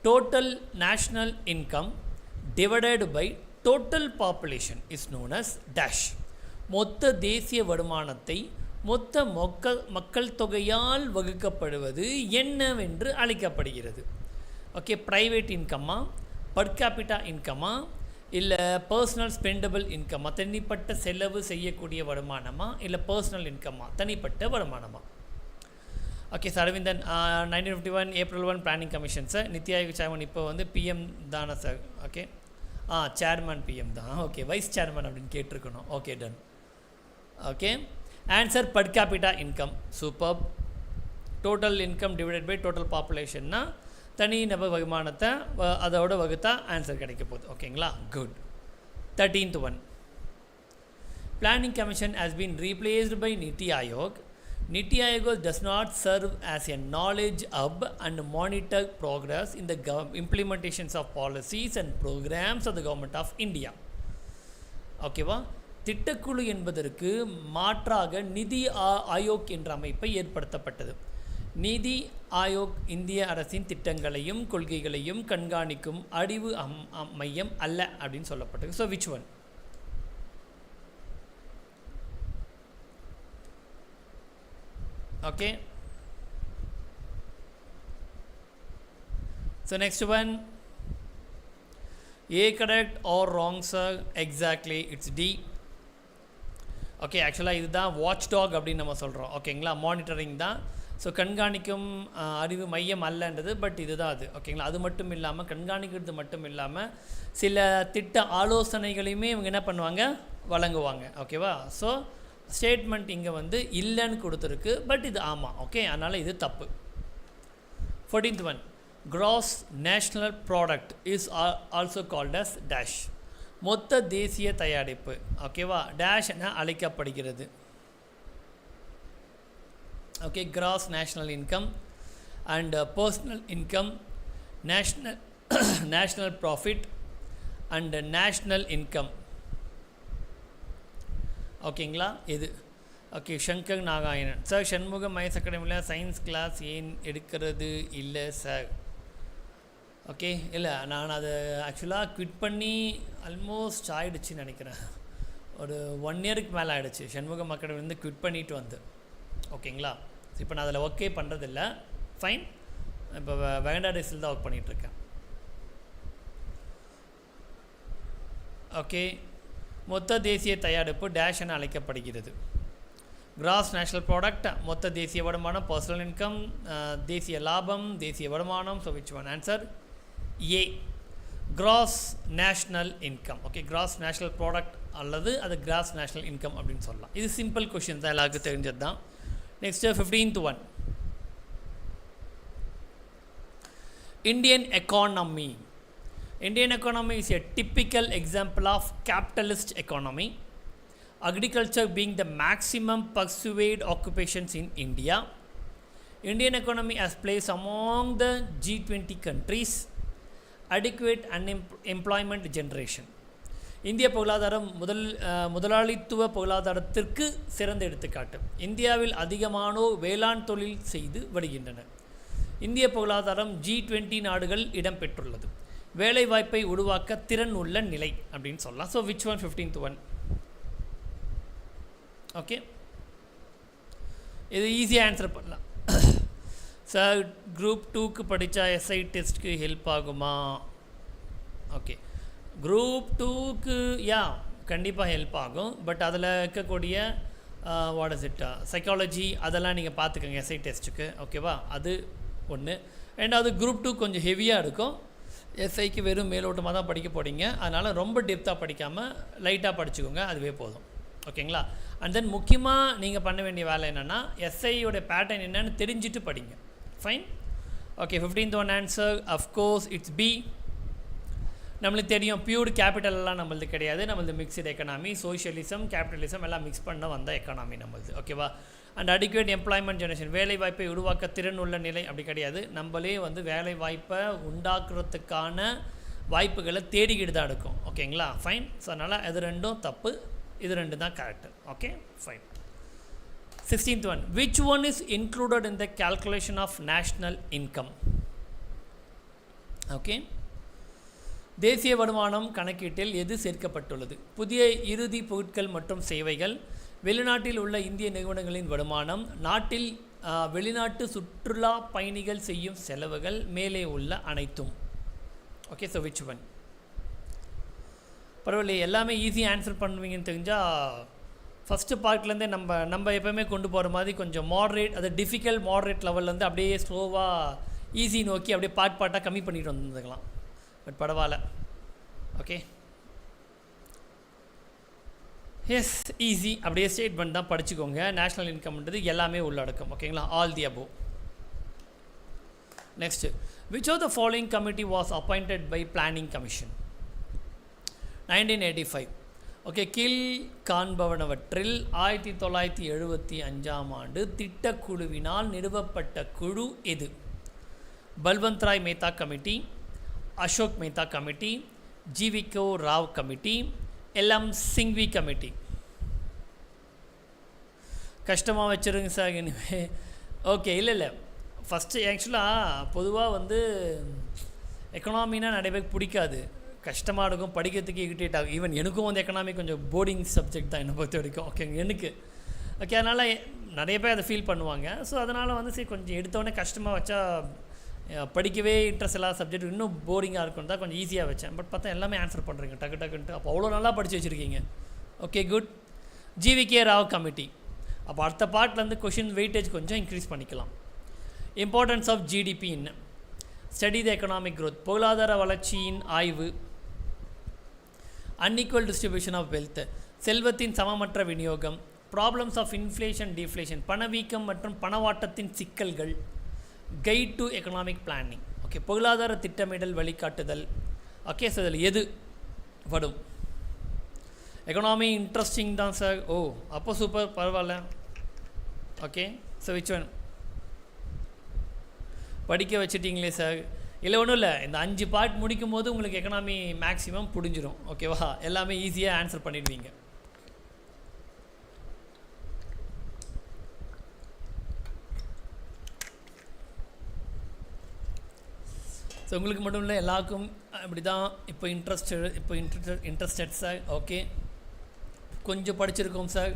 Speaker 1: Total national income divided by total population is known as dash. மொத்த தேசிய வருமானத்தை மொத்த மக்கள் தொகையால் வகுக்கப்படுவது என்னவென்று அழைக்கப்படுகிறது. ஓகே, ப்ரைவேட் இன்கம்மா, பர் கேபிட்டா இன்கம்மா, இல்லை பர்சனல் ஸ்பெண்டபிள் இன்கம்மா, தனிப்பட்ட செலவு செய்யக்கூடிய வருமானமா, இல்லை பர்சனல் இன்கம்மா, தனிப்பட்ட வருமானமா. Okay sir, Aravindan 1951 April 1 planning commission sir. NITI Aayog chairman இப்போ வந்து பிஎம் தானே சார். ஓகே, சேர்மன் பிஎம் தான். ஓகே, வைஸ் சேர்மன் அப்படின்னு கேட்டிருக்கணும். Okay, done. Okay, answer per capita income. Super. Total income divided by total பாப்புலேஷன்னா தனி நபர் வருமானத்தை அதோட வகுத்தா ஆன்சர் கிடைக்க போகுது. ஓகேங்களா, good. 13th one, planning commission has been replaced by NITI Aayog. NITI Aayog does not serve as a knowledge hub and monitor progress in the implementations of policies and programs of the government of India. ஓகேவா, திட்டக்குழு என்பதற்கு மாற்றாக நிதி ஆயோக் என்ற அமைப்பை ஏற்படுத்தப்பட்டது. நிதி ஆயோக் இந்திய அரசின் திட்டங்களையும் கொள்கைகளையும் கண்காணிக்கும் அறிவு மையம் அல்ல அப்படின்னு சொல்லப்பட்டது. So which one? Okay, so next one, A correct or wrong sir? Exactly, it's D. Okay, ஆக்சுவலாக இதுதான் வாட்ச் டாக் அப்படின்னு நம்ம சொல்கிறோம். ஓகேங்களா, மானிட்டரிங் தான். ஸோ கண்காணிக்கும் அறிவு மையம் அல்லன்றது, பட் இதுதான் அது. ஓகேங்களா, அது மட்டும் இல்லாமல் கண்காணிக்கிறது மட்டும் இல்லாமல் சில திட்ட ஆலோசனைகளையுமே இவங்க என்ன பண்ணுவாங்க, வழங்குவாங்க. ஓகேவா, ஸோ ஸ்டேட்மெண்ட் இங்கே வந்து இல்லைன்னு கொடுத்துருக்கு, பட் இது ஆமாம். ஓகே, அதனால் இது தப்பு. 14th one, gross national product is also called as dash. மொத்த தேசிய தயாரிப்பு. ஓகேவா, டேஷ் என அழைக்கப்படுகிறது. Okay, gross national income and personal income, national profit and national income. ஓகேங்களா, இது ஓகே. சங்கர் நாகாயணன் சார், சண்முகம் மைஸ் அகாடமியில் சயின்ஸ் கிளாஸ் ஏன் எடுக்கிறது இல்லை சார்? ஓகே. இல்லை, நான் அது ஆக்சுவலாக குவிட் பண்ணி ஆல்மோஸ்ட் ஆகிடுச்சின்னு நினைக்கிறேன். ஒரு 1 இயருக்கு மேலே ஆகிடுச்சு சண்முகம் அகாடமி வந்து குவிட் பண்ணிட்டு வந்து. ஓகேங்களா? இப்போ நான் அதில் ஒர்க்கே பண்ணுறதில்ல. ஃபைன். இப்போ வேண்டாடிஸில் தான் ஒர்க் பண்ணிகிட்ருக்கேன். ஓகே. மொத்த தேசிய தயாரிப்பு டேஷ் என அழைக்கப்படுகிறது. கிராஸ் நேஷ்னல் ப்ராடக்ட், மொத்த தேசிய வருமானம், பர்சனல் இன்கம், தேசிய லாபம், தேசிய வருமானம். So which one answer? A, cross national income. Okay, gross national product அல்லது அது கிராஸ் நேஷ்னல் இன்கம் அப்படின்னு சொல்லலாம். இது சிம்பிள் கொஷின் தான், எல்லாருக்கும் தெரிஞ்சது தான். Next 15th one. Indian economy. Indian economy is a typical example of capitalist economy. Agriculture being the maximum pursued occupations in India. Indian economy has placed among the G20 countries. Adequate employment generation. இந்திய பொருளாதாரம் முதலாளித்துவ பொருளாதாரத்திற்கு சிறந்த எடுத்துக்காட்டு. இந்தியாவில் அதிகமானோர் வேளாண் தொழில் செய்து வருகின்றனர். இந்திய பொருளாதாரம் G20 நாடுகள் இடம்பெற்றுள்ளது. வேலை வாய்ப்பை உருவாக்க திறன் உள்ள நிலை அப்படின்னு சொல்லலாம். So which one? 15th one. Okay, இது ஈஸியாக ஆன்சர் பண்ணலாம். சார் குரூப் 2க்கு படித்தா எஸ்ஐ டெஸ்ட்டுக்கு ஹெல்ப் ஆகுமா? ஓகே, குரூப் 2க்கு கண்டிப்பாக ஹெல்ப் ஆகும். பட் அதில் இருக்கக்கூடிய வாட் இஸ் இட் சைக்காலஜி அதெல்லாம் நீங்கள் பார்த்துக்கோங்க எஸ்ஐ டெஸ்ட்டுக்கு. ஓகேவா? அது ஒன்று. ரெண்டாவது குரூப் 2 கொஞ்சம் ஹெவியாக இருக்கும். எஸ்ஐக்கு வெறும் மேலோட்டமாக தான் படிக்க போகிறீங்க. அதனால் ரொம்ப டெப்த்தாக படிக்காமல் லைட்டாக படிச்சுக்கோங்க, அதுவே போதும். ஓகேங்களா? அண்ட் தென் முக்கியமாக நீங்கள் பண்ண வேண்டிய வேலை என்னென்னா எஸ்ஐயோட பேட்டர்ன் என்னென்னு தெரிஞ்சுட்டு படிங்க. Fine. Okay, 15th one answer of course it's B. நம்மளுக்கு தெரியும் பியூர் கேபிட்டல்லாம் நம்மளது கிடையாது. நம்மளது மிக்சடு எக்கனாமி, சோஷியலிசம், கேபிட்டலிசம் எல்லாம் மிக்ஸ் பண்ண வந்த எக்கனாமி நம்மளது. ஓகேவா? அண்ட் அடிக்குவேட் எம்ப்ளாய்மெண்ட் ஜெனரேஷன், வேலை வாய்ப்பை உருவாக்க திறன் உள்ள நிலை அப்படி கிடையாது. நம்மளே வந்து வேலை வாய்ப்பை உண்டாக்குறதுக்கான வாய்ப்புகளை தேடிக்கிட்டு தான் இருக்கும். ஓகேங்களா? ஃபைன். ஸோ அதனால் இது ரெண்டும் தப்பு, இது ரெண்டு தான் correct. Okay, fine. 16th one. Which one is included in the calculation of national income? Okay, தேசிய வருமானம் கணக்கீட்டில் எது சேர்க்கப்பட்டுள்ளது? புதிய இறுதி பொருட்கள் மற்றும் சேவைகள், வெளிநாட்டில் உள்ள இந்திய நிறுவனங்களின் வருமானம், நாட்டில் வெளிநாட்டு சுற்றுலா பயணிகள் செய்யும் செலவுகள், மேலே உள்ள அனைத்தும். Okay, so which one? பரவாயில்ல, எல்லாமே ஈஸியாக ஆன்சர் பண்ணுவீங்கன்னு தெரிஞ்சால் ஃபஸ்ட்டு பார்ட்லேருந்தே நம்ம எப்போவுமே கொண்டு போகிற மாதிரி கொஞ்சம் மாட்ரேட், அது டிஃபிகல்ட் மாட்ரேட் லெவல்லேருந்து அப்படியே ஸ்லோவாக ஈஸி நோக்கி அப்படியே பார்ட்டாக கம்மி பண்ணிட்டு வந்துக்கலாம். பட் பரவாயில்ல. Okay, yes, easy. அப்படியே ஸ்டேட்மெண்ட் தான் படிச்சுக்கோங்க. நேஷ்னல் இன்கம்ன்றது எல்லாமே உள்ளடக்கம். ஓகேங்களா? All the above. Next, which of the following committee was appointed by planning commission? 1985. Okay, கீழ் காண்பவனவற்றில் 1975ஆம் ஆண்டு திட்டக்குழுவினால் நிறுவப்பட்ட குழு எது? Balwant Rai Mehta committee, Ashok Mehta committee, GVK Rao committee, LM Singhvi committee. கஷ்டமாக வச்சுருங்க சார் இனிமே. ஓகே, இல்லை ஃபஸ்ட்டு ஆக்சுவலாக பொதுவாக வந்து எக்கனாமினா நிறைய பேருக்கு பிடிக்காது, கஷ்டமாக இருக்கும், படிக்கிறதுக்கு இரிட்டேட் ஆகும். ஈவன் எனக்கும் வந்து எக்கனாமி கொஞ்சம் போர்டிங் சப்ஜெக்ட் தான் என்னை பொறுத்த வரைக்கும். ஓகேங்க, எனக்கு ஓகே. அதனால் நிறைய பேர் அதை ஃபீல் பண்ணுவாங்க. ஸோ அதனால் வந்து சரி கொஞ்சம் எடுத்தோடனே கஷ்டமாக வச்சா படிக்கவே இன்ட்ரெஸ்ட் இல்லாத சப்ஜெக்ட் இன்னும் போரிங்காக இருக்கும் தான் கொஞ்சம் ஈஸியாக வச்சேன். பட் பார்த்தா எல்லாமே ஆன்சர் பண்ணுறீங்க டக்கு டக்குன்ட்டு. அப்போ அவ்வளோ நல்லா படித்து வச்சுருக்கீங்க. Okay, good. GVK Rao committee. அப்போ அடுத்த பார்ட்லேருந்து கொஷின் வெயிட்டேஜ் கொஞ்சம் இன்க்ரீஸ் பண்ணிக்கலாம். இம்பார்ட்டன்ஸ் ஆஃப் ஜிடிபி என்ன? ஸ்டடி த எக்கனாமிக் க்ரோத், பொருளாதார வளர்ச்சியின் ஆய்வு. அன்இக்குவல் டிஸ்ட்ரிபியூஷன் ஆஃப் வெல்த், செல்வத்தின் சமமற்ற விநியோகம். ப்ராப்ளம்ஸ் ஆஃப் இன்ஃப்ளேஷன் டிஃப்ளேஷன், பணவீக்கம் மற்றும் பணவாட்டத்தின் சிக்கல்கள். Guide to economic planning. Okay, பொருளாதார திட்டமிடல் வழிகாட்டுதல். ஓகே, ஸோ இதில் எது வரும்? எக்கனாமி இன்ட்ரெஸ்டிங் தான் சார். ஓ, அப்போ சூப்பர், பரவாயில்ல. Okay, so which one? படிக்க வச்சுட்டிங்களே சார். இல்லை ஒன்றும் இல்லை, இந்த 5 பார்ட் முடிக்கும் போது உங்களுக்கு எக்கனாமி மேக்ஸிமம் புரிஞ்சிடும். ஓகேவா? எல்லாமே ஈஸியாக ஆன்சர் பண்ணிடுவீங்க. ஸோ உங்களுக்கு மட்டும் இல்லை, எல்லாருக்கும் இப்படி தான். இப்போ இன்ட்ரெஸ்டட் சார். ஓகே, கொஞ்சம் படிச்சிருக்கோம் சார்.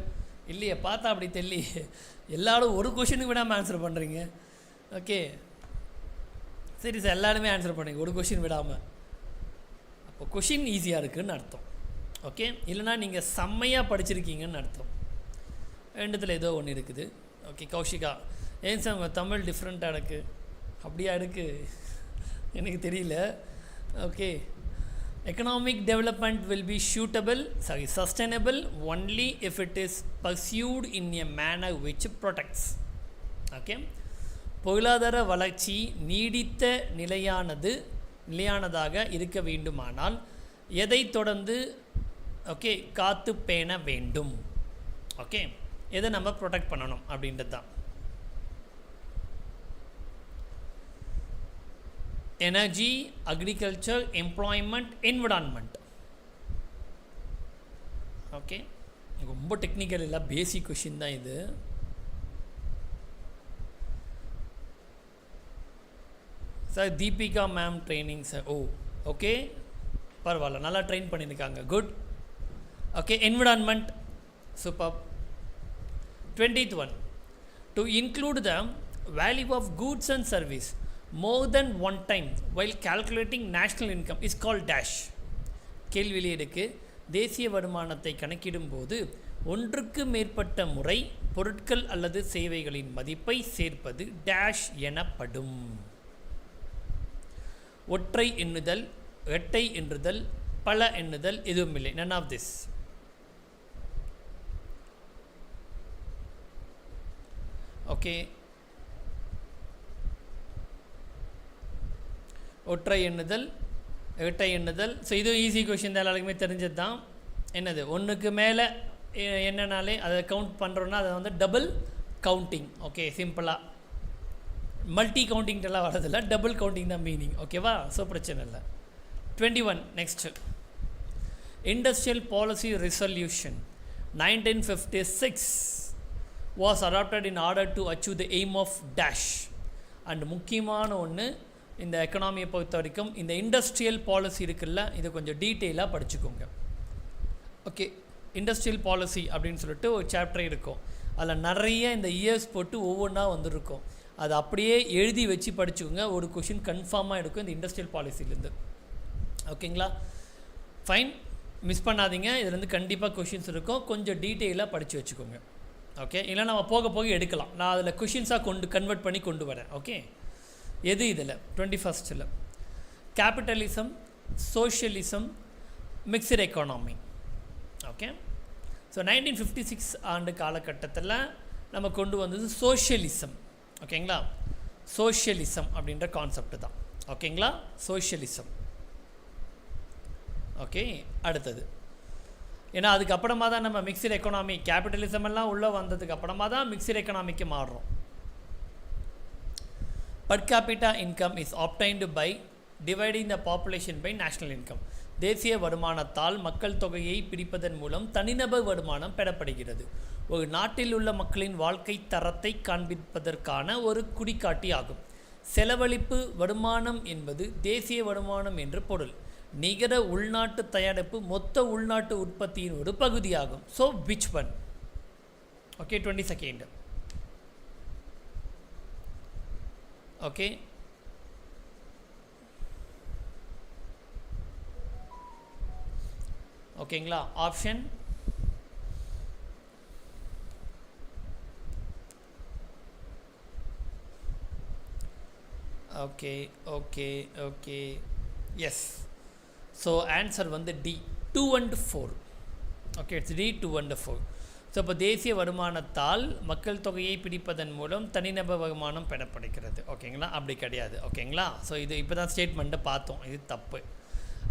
Speaker 1: இல்லையே, பார்த்தா அப்படி தெரியலையே. எல்லாரும் ஒரு கொஷினுக்கு விடாமல் ஆன்சர் பண்ணுறீங்க. ஓகே, சரி சார், எல்லாருமே ஆன்சர் பண்ணுறீங்க ஒரு கொஷின் விடாமல். அப்போ கொஷின் ஈஸியாக இருக்குதுன்னு அர்த்தம். ஓகே, இல்லைனா நீங்கள் செம்மையாக படிச்சிருக்கீங்கன்னு அர்த்தம். ரெண்டுத்தில் ஏதோ ஒன்று இருக்குது. ஓகே, கௌஷிகா, ஏன் சார் உங்கள் தமிழ் டிஃப்ரெண்ட்டாக இருக்குது? அப்படியா இருக்குது? எனக்கு தெரியல. Okay, economic development will be sustainable only if it is pursued in a manner which protects. Okay, பொருளாதார வளர்ச்சி நீடித்த நிலையானதாக இருக்க வேண்டுமானால் எதை தொடர்ந்து ஓகே காத்து பேண வேண்டும். ஓகே, எதை நம்ம ப்ரொடெக்ட் பண்ணணும் அப்படின்றது தான். Energy, agriculture, employment, environment. Okay, ரொம்ப டெக்னிக்கல் இல்லை, பேசிக் கொஷின் தான் இது. Sir Deepika ma'am training sir. Oh okay, பரவாயில்ல, நல்லா ட்ரெயின் பண்ணியிருக்காங்க. Good. Okay, environment super. 20th one, to include the value of goods and service more than one time while calculating national income is called dash. கேள்வியிலே இருக்கு, தேசிய வருமானத்தை கணக்கிடும்போது ஒன்றுக்கு மேற்பட்ட முறை பொருட்கள் அல்லது சேவைகளின் மதிப்பை சேர்ப்பது டேஷ் எனப்படும். ஒற்றை எண்ணுதல், இரட்டை எண்ணுதல், பல எண்ணுதல் எதுவும் இல்லை. none of this. ஓகே, ஒற்றை எண்ணுதல், இரட்டை எண்ணுதல். ஸோ இது ஈஸி கொஷின் தான், எல்லாருக்குமே தெரிஞ்சது தான். என்னது, ஒன்றுக்கு மேலே என்னன்னாலே அதை கவுண்ட் பண்ணுறோன்னா அதை வந்து டபுள் கவுண்டிங். ஓகே, சிம்பிளாக மல்டி கவுண்டிங்லாம் வரதில்லை, டபுள் கவுண்டிங் தான் மீனிங். ஓகேவா? ஸோ பிரச்சனை இல்லை. 21 next, industrial policy resolution 1956 was adopted in order to achieve the aim of dash. And முக்கியமான ஒன்று இந்த எக்கனாமியை பொறுத்த வரைக்கும், இந்த இண்டஸ்ட்ரியல் பாலிசி இருக்குல்ல, இதை கொஞ்சம் டீட்டெயிலாக படிச்சுக்கோங்க. ஓகே, இண்டஸ்ட்ரியல் பாலிசி அப்படின்னு சொல்லிட்டு ஒரு சாப்டர் இருக்கும். அதில் நிறைய இந்த இயர்ஸ் போட்டு ஒவ்வொன்றா வந்துருக்கும். அதை அப்படியே எழுதி வச்சு படிச்சுக்கோங்க. ஒரு கொஷின் கன்ஃபார்மாக இருக்கும் இந்த இண்டஸ்ட்ரியல் பாலிசிலேருந்து. ஓகேங்களா? ஃபைன், மிஸ் பண்ணாதீங்க. இதுலேருந்து கண்டிப்பாக கொஷின்ஸ் இருக்கும். கொஞ்சம் டீட்டெயிலாக படித்து வச்சுக்கோங்க. ஓகே, இல்லை நம்ம போக போக எடுக்கலாம். நான் அதில் கொஷின்ஸாக கன்வெர்ட் பண்ணி கொண்டு வரேன். ஓகே, எது இதில் 21st capitalism, socialism, mixed economy. Okay, so 1956 ஆண்டு காலகட்டத்தில் நம்ம கொண்டு வந்தது சோஷியலிசம். ஓகேங்களா? சோஷியலிசம் அப்படின்ற கான்செப்ட் தான். ஓகேங்களா? சோஷியலிசம். ஓகே, அடுத்தது ஏன்னா அதுக்கப்புறமா தான் நம்ம மிக்சட் எக்கானமி, கேபிட்டலிசம் எல்லாம் உள்ளே வந்ததுக்கு அப்புறமா தான் mixed எக்கானமிக்கு மாறுறோம். Per capita income is obtained by dividing the population by national income. தேசிய வருமானத்தால் மக்கள் தொகையை பிரிப்பதன் மூலம் தனிநபர் வருமானம் பெறப்படுகிறது. ஒரு நாட்டில் உள்ள மக்களின் வாழ்க்கை தரத்தை காண்பிப்பதற்கான ஒரு குறிகாட்டி ஆகும். செலவழிப்பு வருமானம் என்பது தேசிய வருமானம் என்று பொருள். நிகர உள்நாட்டு தயாரிப்பு மொத்த உள்நாட்டு உற்பத்தியின் ஒரு பகுதியாகும். So which one? Okay, 22nd. Okay, ஓகேங்களா? Option okay okay okay yes. So answer வந்து டி, 2 and 4. ஓகே, இட்ஸ் டி, 2 and 4. ஸோ இப்போ தேசிய வருமானத்தால் மக்கள் தொகையை பிடிப்பதன் மூலம் தனிநபர் வருமானம் பெறப்படுகிறது. ஓகேங்களா? அப்படி கிடையாது. ஓகேங்களா? ஸோ இது இப்போ தான் ஸ்டேட்மெண்ட்டை பார்த்தோம், இது தப்பு.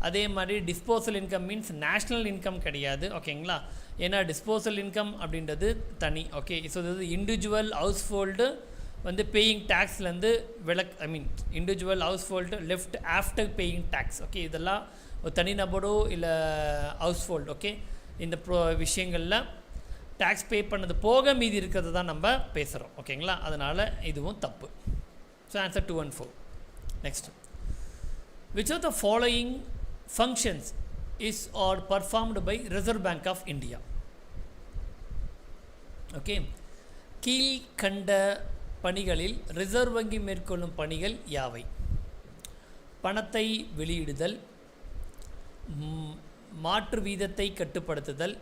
Speaker 1: அதே மாதிரி disposal income means national income கிடையாது. ஓகேங்களா? ஏன்னா டிஸ்போசல் இன்கம் அப்படின்றது தனி. ஓகே, ஸோ இது இண்டிவிஜுவல் ஹவுஸ் ஹோல்டு வந்து பேயிங் டேக்ஸ்லேருந்து individual household left after paying tax. Okay, இதெல்லாம் ஒரு தனிநபரோ இல்லை ஹவுஸ் ஹோல்டு. ஓகே, இந்த விஷயங்களில் டேக்ஸ் பே பண்ணது போக மீதி இருக்கிறது தான் நம்ம பேசுகிறோம். ஓகேங்களா? அதனால் இதுவும் தப்பு. So answer 2 and 4. Next, which of the following functions is or performed by Reserve Bank of India? Okay, கீழ்கண்ட பணிகளில் ரிசர்வ் வங்கி மேற்கொள்ளும் பணிகள் யாவை? பணத்தை வெளியிடுதல், மாற்று வீதத்தை கட்டுப்படுத்துதல்,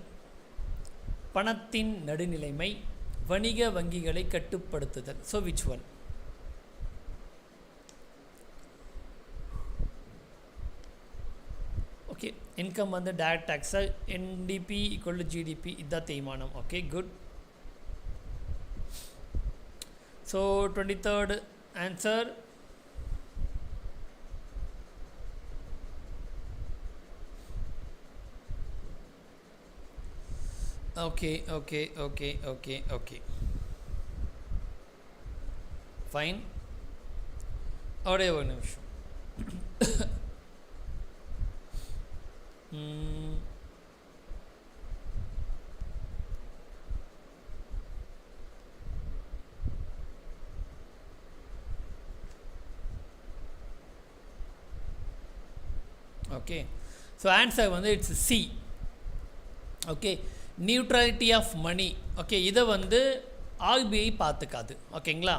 Speaker 1: பணத்தின் நடுநிலைமை, வணிக வங்கிகளை கட்டுப்படுத்துதல். So which one? Okay, income வந்து டைரக்ட் டேக்ஸை NDP = GDP இதுதான் தேய்மானம். Okay, good. So 23rd answer okay fine. ஒரே ஒரு நிமிஷம். ஓகே, ஸோ ஆன்சர் வந்து it's C. Okay, neutrality of money. Okay, இதை வந்து RBI பார்த்துக்காது. ஓகேங்களா?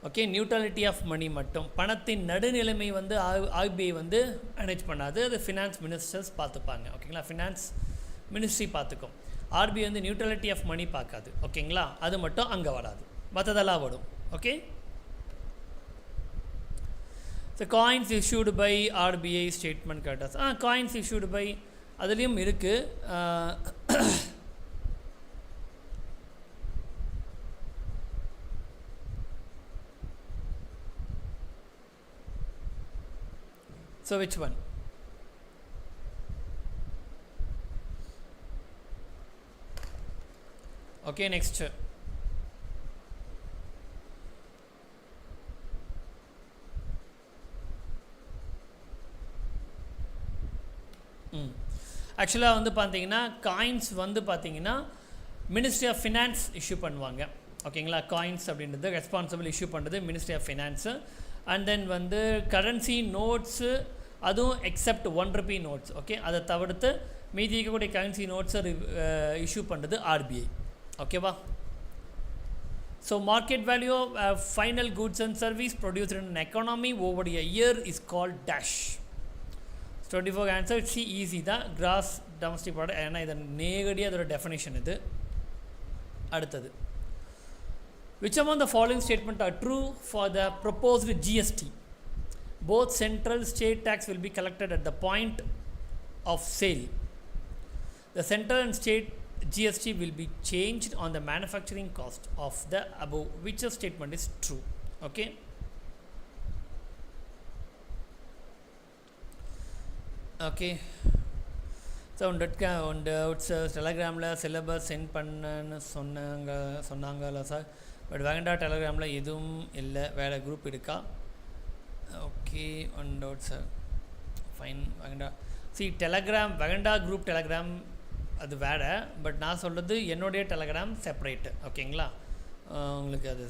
Speaker 1: ஓகே, நியூட்ரலிட்டி ஆஃப் மணி மட்டும். பணத்தின் நடுநிலைமை வந்து RBI வந்து மேனேஜ் பண்ணாது, அது ஃபினான்ஸ் மினிஸ்டர்ஸ் பார்த்துப்பாங்க. ஓகேங்களா? ஃபினான்ஸ் மினிஸ்ட்ரி பார்த்துக்கும். RBI வந்து நியூட்ரலிட்டி ஆஃப் மணி பார்க்காது. ஓகேங்களா? அது மட்டும் அங்கே வராது, மற்றதெல்லாம் வரும். Okay, so coins issued by RBI statement கரெக்டாக. காயின்ஸ் இஷ்யூடு பை அதுலேயும் இருக்குது. So which one? Okay, next. ஆக்சுவலாக வந்து பார்த்தீங்கன்னா காயின்ஸ் வந்து பார்த்தீங்கன்னா மினிஸ்ட்ரி ஆஃப் ஃபினான்ஸ் இஷ்யூ பண்ணுவாங்க. ஓகேங்களா? காயின்ஸ் அப்படின்றது ரெஸ்பான்சிபிள் இஷ்யூ பண்ணுறது ministry of finance. And then வந்து கரன்சி நோட்ஸு, அதுவும் எக்ஸப்ட் ₹1 நோட்ஸ். ஓகே, அதை தவிர்த்து மீதி இருக்கக்கூடிய கரன்சி நோட்ஸை இஷ்யூ பண்ணுறது RBI. ஓகேவா? So market value of final goods and service produced in an economy over a year is called dash. 24 answer C. Easy தான், கிராஸ் டொமஸ்டிக் ப்ராடக்ட். ஏன்னா இதை நேரடியாக அதோட டெஃபினேஷன் இது. அடுத்தது, which among the following statement are true for the proposed GST? Both central state tax will be collected at the point of sale. The central and state GST will be changed on the manufacturing cost of the above. Which statement is true? Okay, okay. So டெலகிராமில் syllabus send பண்ணன்னு சொன்னாங்கல்ல sir, but வேகண்டா டெலகிராமில் எதுவும் இல்லை. வேறு group இருக்கா? Okay, one doubt sir. Fine, வேகண்டா Telegram வேகண்டா குரூப் டெலகிராம் அது வேறு, பட் நான் சொல்கிறது என்னுடைய டெலகிராம் செப்பரேட்டு. ஓகேங்களா? உங்களுக்கு அது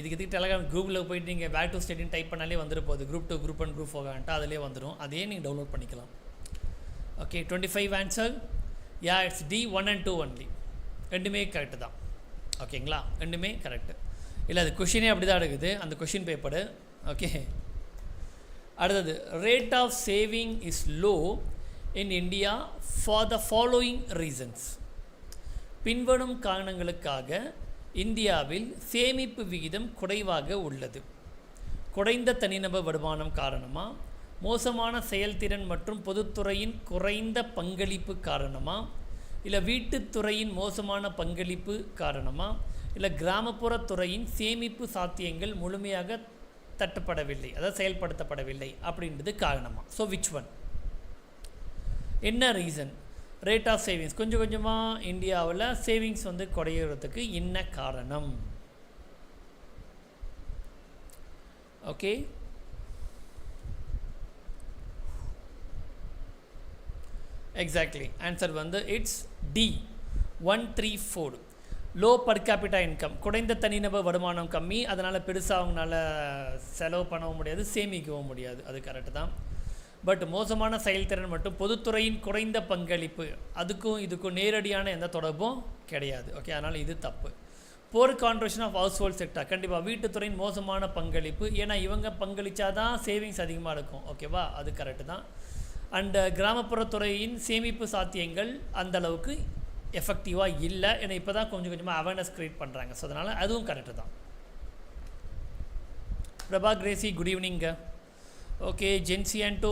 Speaker 1: இதுக்கு டெலகிராம் குரூப்பில் போய்ட்டு நீங்கள் பேக் டு ஸ்டடின்னு டைப் பண்ணாலே வந்துட்டு போகுது. குரூப் 2, குரூப் 1, குரூப் 4 அதிலே வந்துடும். அதையே நீங்கள் டவுன்லோட் பண்ணிக்கலாம். Okay, 25 answer. Yeah, it's D 1 and 2 only. ரெண்டுமே கரெக்டு தான். ஓகேங்களா? ரெண்டுமே கரெக்டு. இல்லை, அது கொஷினே அப்படி தான் இருக்குது, அந்த கொஷின் பேப்பரு. ஓகே, அடுத்தது, rate of saving is low in India for the following reasons. பின்வரும் காரணங்களுக்காக இந்தியாவில் சேமிப்பு விகிதம் குறைவாக உள்ளது. குறைந்த தனிநபர் வருமானம் காரணமாக, மோசமான செயல்திறன் மற்றும் பொதுத்துறையின் குறைந்த பங்களிப்பு காரணமாக, இல்லை வீட்டுத்துறையின் மோசமான பங்களிப்பு காரணமாக, இல்லை கிராமப்புற துறையின் சேமிப்பு சாத்தியங்கள் முழுமையாக தட்டப்படவில்லை, அதாவது செயல்படுத்தப்படவில்லை அப்படின்றது காரணமாக. So which one? என்ன ரீசன்? ரேட் ஆஃப் சேவிங்ஸ் கொஞ்சம் கொஞ்சமாக இந்தியாவில் சேவிங்ஸ் வந்து குறையிறதுக்கு என்ன காரணம்? Okay, exactly. ஆன்சர் வந்து it's D 134. Low per capita income, குறைந்த தனிநபர் வருமானம் கம்மி, அதனால் பெருசாக அவங்களால செலவு பண்ணவும் முடியாது, சேமிக்கவும் முடியாது. அது கரெக்டு தான். பட் மோசமான செயல்திறன் மற்றும் பொதுத்துறையின் குறைந்த பங்களிப்பு, அதுக்கும் இதுக்கும் நேரடியான எந்த தொடர்பும் கிடையாது. ஓகே, அதனால் இது தப்பு. Poor contribution of household sector, கண்டிப்பாக வீட்டுத்துறையின் மோசமான பங்களிப்பு, ஏன்னா இவங்க பங்களித்தா தான் சேவிங்ஸ் அதிகமாக இருக்கும். ஓகேவா, அது கரெக்டு தான். அண்டு கிராமப்புறத்துறையின் சேமிப்பு சாத்தியங்கள் அந்தளவுக்கு எஃபெக்டிவாக இல்லை, ஏன்னா இப்போ தான் கொஞ்சம் கொஞ்சமாக அவேர்னஸ் க்ரியேட் பண்ணுறாங்க. ஸோ அதனால் அதுவும் கரெக்டு தான். பிரபா கிரேசி, குட் ஈவினிங்க. Okay, Jency Anto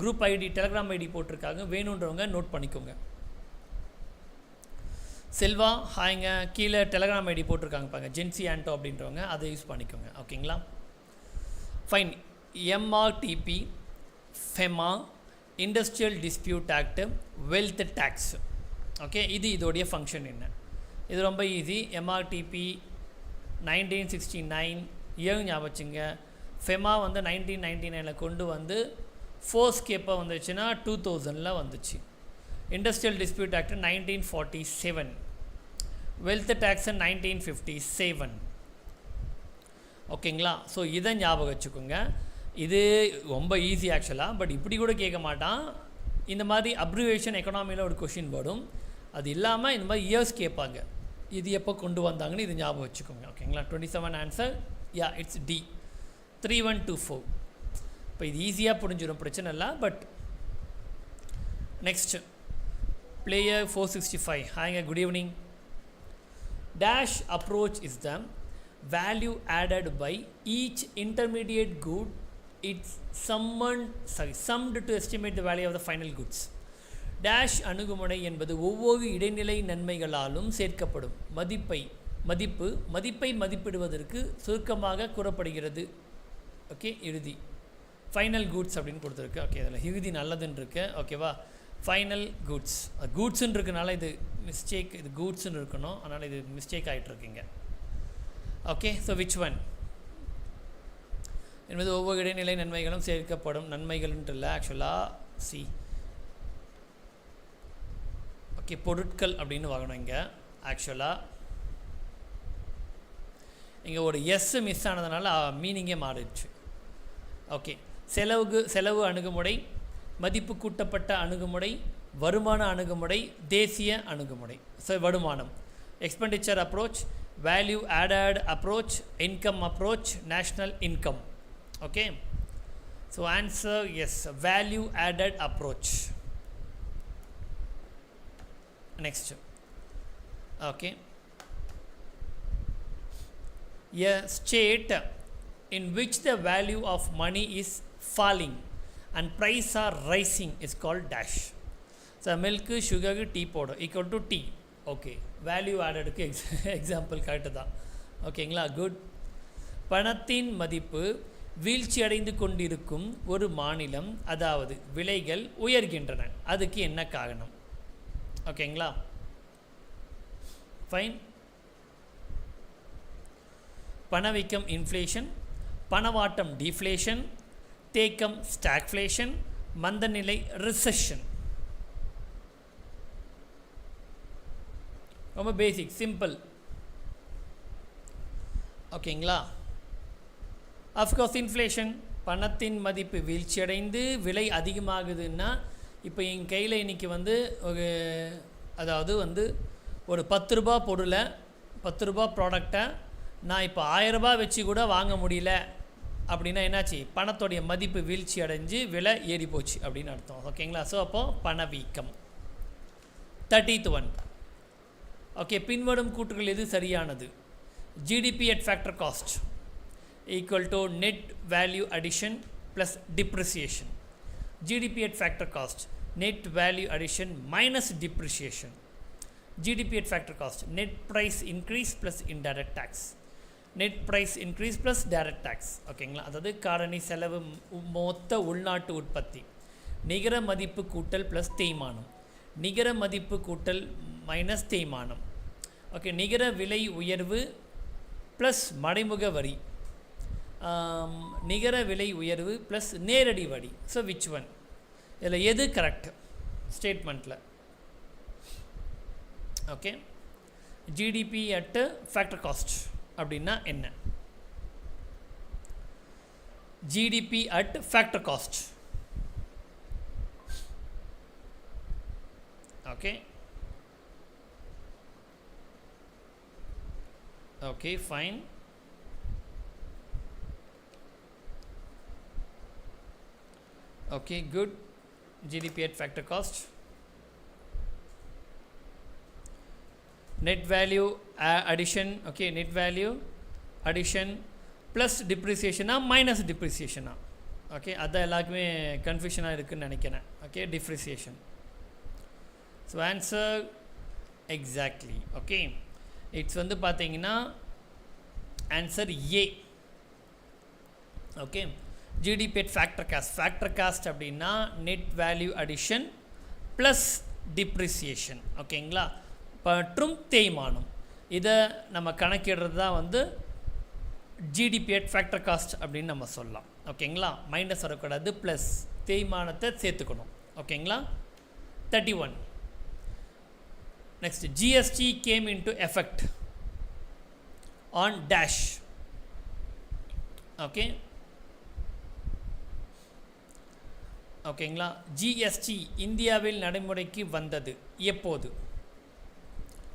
Speaker 1: group ID Telegram ID போட்டிருக்காங்க, வேணுன்றவங்க நோட் பண்ணிக்கோங்க. செல்வா ஹாய்ங்க, கீழே டெலகிராம் ஐடி போட்டிருக்காங்க பாருங்க, ஜென்சி ஆண்டோ அப்படின்றவங்க, அதை யூஸ் பண்ணிக்கோங்க. ஓகேங்களா, fine. MRTP, FEMA, industrial dispute act, wealth tax. Okay, இது இதோடைய ஃபங்க்ஷன் என்ன? இது ரொம்ப ஈஸி. எம்ஆர்டிபி 1969 இயர் ஞாபகம் வச்சுங்க. ஃபெமா வந்து 1999 கொண்டு வந்து ஃபோர்ஸ்கேப்பாக வந்துச்சுன்னா 2000 வந்துச்சு. Industrial dispute act 1947, wealth tax 1957. ஓகேங்களா, ஸோ இதை ஞாபகம் வச்சுக்கோங்க. இது ரொம்ப ஈஸி ஆக்சுவலாக, பட் இப்படி கூட கேட்க மாட்டான். இந்த மாதிரி அப்ரிவேஷன் எக்கனாமியில் ஒரு கொஷின் வரும், அது இல்லாமல் இந்த மாதிரி இயர்ஸ் கேட்பாங்க. இது எப்போ கொண்டு வந்தாங்கன்னு இது ஞாபகம் வச்சுக்கோங்க. ஓகேங்களா, 27 ஆன்சர். Yeah, it's D, 3124. இப்போ இது ஈஸியாக புரிஞ்சிடும், பிரச்சனை இல்லை. பட் நெக்ஸ்ட் பிளேயர் 465, ஹாய்ங்க, good evening. Dash approach is the value added by each intermediate good it's summed to estimate the value of the final goods. Dash அணுகுமுறை என்பது ஒவ்வொரு இடைநிலை நன்மைகளாலும் சேர்க்கப்படும் மதிப்பை மதிப்பிடுவதற்கு சுருக்கமாக கூறப்படுகிறது. ஓகே, இறுதி ஃபைனல் குட்ஸ் அப்படின்னு கொடுத்துருக்கு. ஓகே, அதில் இறுதி நல்லதுன்னு இருக்கு. ஓகேவா, ஃபைனல் குட்ஸ், குட்ஸுன்னு இருக்கனால இது மிஸ்டேக், இது குட்ஸுன்னு இருக்கணும், அதனால் இது மிஸ்டேக் ஆகிட்டுருக்குங்க. ஓகே, ஸோ விச் ஒன் என்பது ஒவ்வொரு இடைநிலை நன்மைகளும் சேர்க்கப்படும். நன்மைகள்ன்ட்டு இல்லை ஆக்சுவலாக, சி. ஓகே, பொருட்கள் அப்படின்னு வாங்கணும் இங்கே. ஆக்சுவலாக இங்கே ஒரு எஸ் மிஸ் ஆனதுனால மீனிங்கே மாறிடுச்சு. ஓகே, செலவு அணுகுமுறை, மதிப்பு கூட்டப்பட்ட அணுகுமுறை, வருமான அணுகுமுறை, தேசிய அணுகுமுறை. ஸோ வருமானம், expenditure approach, value added approach, income approach, national income. Okay, so answer is, value added approach. Next. Okay, a state in which the value of money is falling and price are rising is called dash. So milk, sugar, tea powder equal to tea. Okay, value added க்கு example correct தான். ஓகேங்களா, good. பணத்தின் மதிப்பு வீழ்ச்சி அடைந்து கொண்டிருக்கும் ஒரு மாநிலம், அதாவது விலைகள் உயர்கின்றன, அதுக்கு என்ன காரணம்? ஓகேங்களா, ஃபைன். பணவீக்கம் இன்ஃப்ளேஷன், பணவாட்டம் டிஃப்ளேஷன், தேக்கம் ஸ்டாக்ஃப்ளேஷன், மந்தநிலை ரிசெஷன். ரொம்ப பேசிக், சிம்பிள். ஓகேங்களா, அஃப்கோர்ஸ் இன்ஃப்ளேஷன், பணத்தின் மதிப்பு வீழ்ச்சியடைந்து விலை அதிகமாகுதுன்னா, இப்போ என் கையில் இன்றைக்கி வந்து ஒரு 10 ரூபா பொருளை, 10 ரூபா ப்ராடக்டை நான் இப்போ 1000 ரூபா வச்சு கூட வாங்க முடியல அப்படின்னா என்னாச்சு? பணத்தோடைய மதிப்பு வீழ்ச்சி அடைஞ்சு விலை ஏறி போச்சு அப்படின்னு அர்த்தம். ஓகேங்களா, ஸோ அப்போது பணவீக்கம். 30th one. ஓகே, பின்வரும் கூற்றுகள் எது சரியானது? GDP at factor cost equal to net value addition plus depreciation. GDP at factor cost, net value addition minus depreciation. GDP at factor cost, net price increase plus indirect tax. Net price increase plus direct tax. ஓகேங்களா, அதாவது காரணி செலவு மொத்த உள்நாட்டு உற்பத்தி, நிகர மதிப்பு கூட்டல் ப்ளஸ் தேய்மானம், நிகர மதிப்பு கூட்டல் மைனஸ் தேய்மானம். ஓகே, நிகர விலை உயர்வு ப்ளஸ் மறைமுக வரி, நிகர விலை உயர்வு ப்ளஸ் நேரடி வரி. So which one? இதில் எது கரெக்ட் ஸ்டேட்மெண்ட்டில்? Okay, GDP at factor cost அப்படின்னா என்ன? GDP at factor cost Okay. Okay, fine. Okay, good. GDP at factor cost. Net value addition. Okay, net value addition plus depreciation minus depreciation. Okay, அதான் எல்லாருக்குமே கன்ஃபியூஷனாக இருக்குன்னு நினைக்கிறேன். Okay, depreciation. So answer exactly. Okay, it's வந்து பார்த்தீங்கன்னா answer A. Okay, GDP at factor cost அப்படின்னா net value addition plus depreciation. ஓகேங்களா, மற்றும் தேய்மானம். இதை நம்ம கணக்கிடுறது தான் வந்து ஜிடிபி அட் ஃபேக்டர் காஸ்ட் அப்படின்னு நம்ம சொல்லலாம். ஓகேங்களா, மைனஸ் வரக்கூடாது, ப்ளஸ் தேய்மானத்தை சேர்த்துக்கணும். ஓகேங்களா. 31. Next, GST game into effect on dash. Okay, ஓகேங்களா. ஜிஎஸ்டி இந்தியாவில் நடைமுறைக்கு வந்தது எப்போது?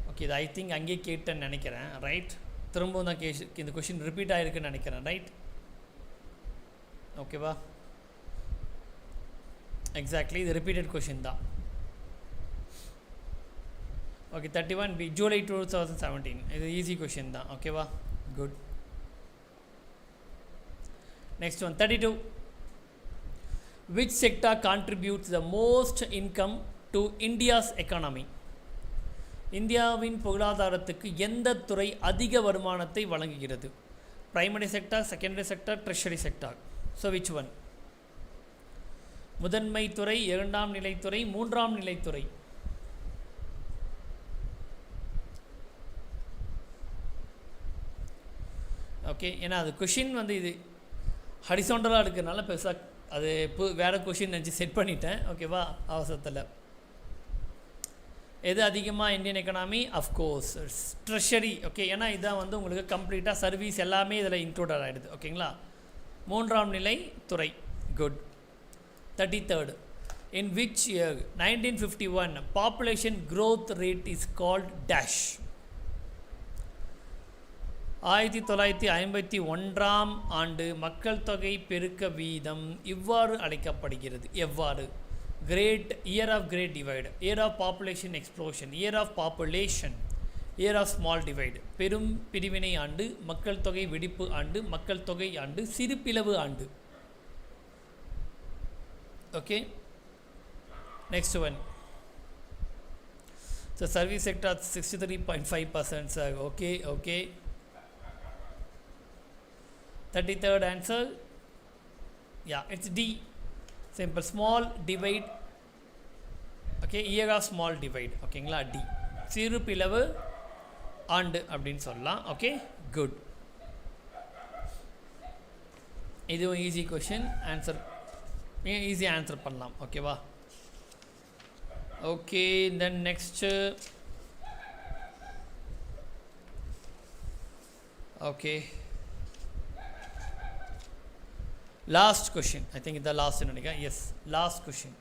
Speaker 1: ஓகே, இது ஐ திங்க் அங்கேயே கேட்டேன்னு நினைக்கிறேன். ரைட், திரும்பவும் தான் இந்த கொஷின் ரிப்பீட் ஆகிருக்குன்னு நினைக்கிறேன். ரைட், ஓகேவா? எக்ஸாக்ட்லி, இது ரிப்பீட்டட் கொஷின் தான். Okay, 31 B July 2017. இது ஈஸி கொஷின் தான். ஓகேவா, good. Next one 32. Which sector contributes the most income to India's economy? இந்தியாவின் பொருளாதாரத்துக்கு எந்த துறை அதிக வருமானத்தை வழங்குகிறது? Primary sector, secondary sector, treasury sector. So which one? முதன்மை துறை, இரண்டாம் நிலைத்துறை, மூன்றாம் நிலைத்துறை. ஓகே, ஏன்னா அது கொஷின் வந்து இது ஹரிசாண்டலாக இருக்கிறதுனால பெருசாக அது வேறு கொஷின் நினச்சி செட் பண்ணிட்டேன். ஓகேவா, அவசரத்தில். எது அதிகமாக Indian economy? Of course treasury. Okay, ஏன்னா இதான் வந்து உங்களுக்கு கம்ப்ளீட்டாக சர்வீஸ் எல்லாமே இதில் இன்க்ளூடட் ஆகிடுது. ஓகேங்களா. மூன்றாம் நிலை துறை. Good. 33. In which year 1951 population growth rate is called dash? 1951ஆம் ஆண்டு மக்கள் தொகை பெருக்க வீதம் இவ்வாறு அழைக்கப்படுகிறது. எவ்வாறு? Great year of great divide, year of population explosion, year of population, year of small divide, பெரும் பிரிவினை ஆண்டு, மக்கள் தொகை வெடிப்பு ஆண்டு, மக்கள் தொகை ஆண்டு, சிறுபிளவு ஆண்டு. Okay, next one. So service sector 63.5% sir. Okay, okay. 33rd answer, yeah, it's D. Simple, small divide. Okay, year of small divide. ஓகேங்களா, D. சிறு பிளவு ஆண்டு அப்படின்னு சொல்லலாம். Okay, good. இதுவும் ஈஸி கொஷின். ஆன்சர் ஈஸியாக ஆன்சர் பண்ணலாம். ஓகேவா. Okay, then next. Okay, last question. I think the last one. Yes, last question.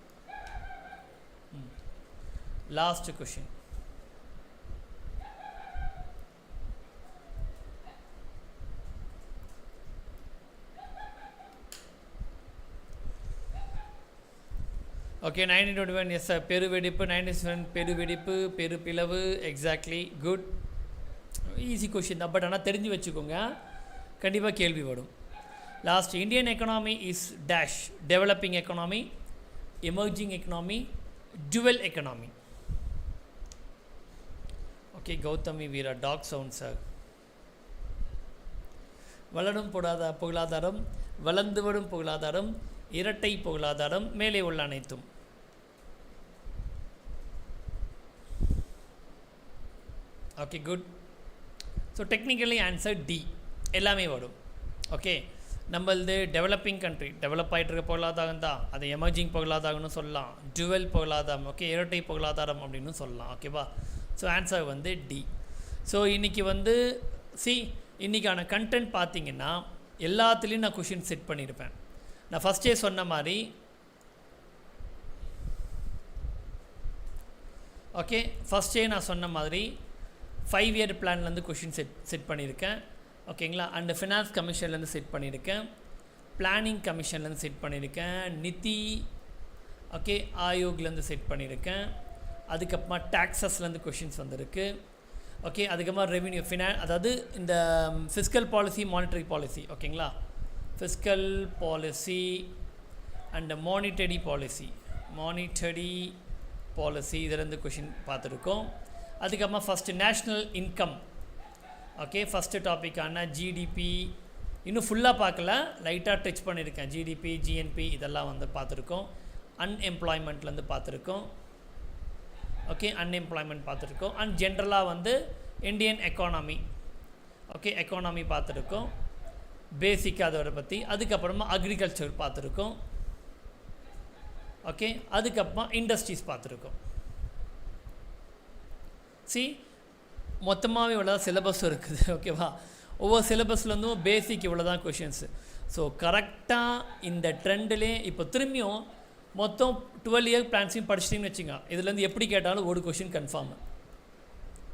Speaker 1: Last question. Okay, 1921. Yes sir, peru vedippu. 97 peru vedippu, peru pilavu. Exactly, good. Easy question da, but ana therinju vechukonga, kandipa kelvi varum. Last, Indian economy is dash, developing economy, emerging economy, dual economy. Okay, Gautami Veera, dog sound sir. வளரும் பொருளாதாரம், வளர்ந்து வரும் பொருளாதாரம், இரட்டை பொருளாதாரம், மேலே உள்ள அனைத்தும். Okay, good. So technically answer D, எல்லாமே வரும். ஓகே, நம்மளது டெவலப்பிங் கண்ட்ரி, டெவலப் ஆகிட்டு இருக்க பொருளாதாரம் தான், அது எமர்ஜிங் பொருளாதாரம்னு சொல்லலாம், டுவெல் பொருளாதாரம். ஓகே, இரட்டை பொருளாதாரம் அப்படின்னு சொல்லலாம். ஓகேவா. ஸோ ஆன்சர் வந்து டி. ஸோ இன்றைக்கி வந்து இன்றைக்கான கண்டென்ட் பார்த்திங்கன்னா எல்லாத்துலேயும் நான் கொஷின் செட் பண்ணியிருப்பேன். நான் ஃபஸ்ட்டே சொன்ன மாதிரி ஓகே, ஃபஸ்ட்டே நான் சொன்ன மாதிரி 5 இயர் பிளான்லேருந்து கொஷின் செட் பண்ணியிருக்கேன். ஓகேங்களா. அண்டு ஃபினான்ஸ் கமிஷன்லேருந்து செட் பண்ணியிருக்கேன், பிளானிங் கமிஷன்லேருந்து செட் பண்ணியிருக்கேன், நிதி ஓகே ஆயோக்லேருந்து செட் பண்ணியிருக்கேன். அதுக்கப்புறமா டேக்ஸஸ்லேருந்து கொஷின்ஸ் வந்திருக்கு. ஓகே, அதுக்கப்புறமா ரெவென்யூ அதாவது இந்த ஃபிஸ்கல் பாலிசி, மானிட்டரி பாலிசி. ஓகேங்களா, fiscal policy and monetary policy இதிலேருந்து கொஷின் பார்த்துருக்கோம். அதுக்கப்புறமா first national income. Okay, first டாப்பிக்கான ஜிடிபி இன்னும் ஃபுல்லாக பார்க்கல, லைட்டாக டச் பண்ணியிருக்கேன். ஜிடிபி, ஜிஎன்பி இதெல்லாம் வந்து பார்த்துருக்கோம். அன்எம்ப்ளாய்மெண்ட்லேருந்து பார்த்துருக்கோம். ஓகே, அன்எம்ப்ளாய்மெண்ட் பார்த்துருக்கோம். அண்ட் ஜென்ரலாக வந்து இந்தியன் எக்கானமி. ஓகே, எக்கானமி பார்த்துருக்கோம், பேசிக்காக அதோட பற்றி. அதுக்கப்புறமா அக்ரிகல்ச்சர் பார்த்துருக்கோம். ஓகே, அதுக்கப்புறமா இண்டஸ்ட்ரீஸ் பார்த்துருக்கோம். மொத்தமாகவே இவ்வளோ தான் சிலபஸ் இருக்குது. ஓகேவா, ஒவ்வொரு சிலபஸ்லேருந்தும் பேசிக் இவ்வளோ தான் கொஷின்ஸு. ஸோ கரெக்டாக இந்த ட்ரெண்டிலே இப்போ திரும்பியும் மொத்தம் 12 இயர் பிளான்ஸையும் படிச்சிட்டிங்கன்னு வச்சுங்க, இதுலேருந்து எப்படி கேட்டாலும் ஒரு கொஷின் கன்ஃபார்ம்.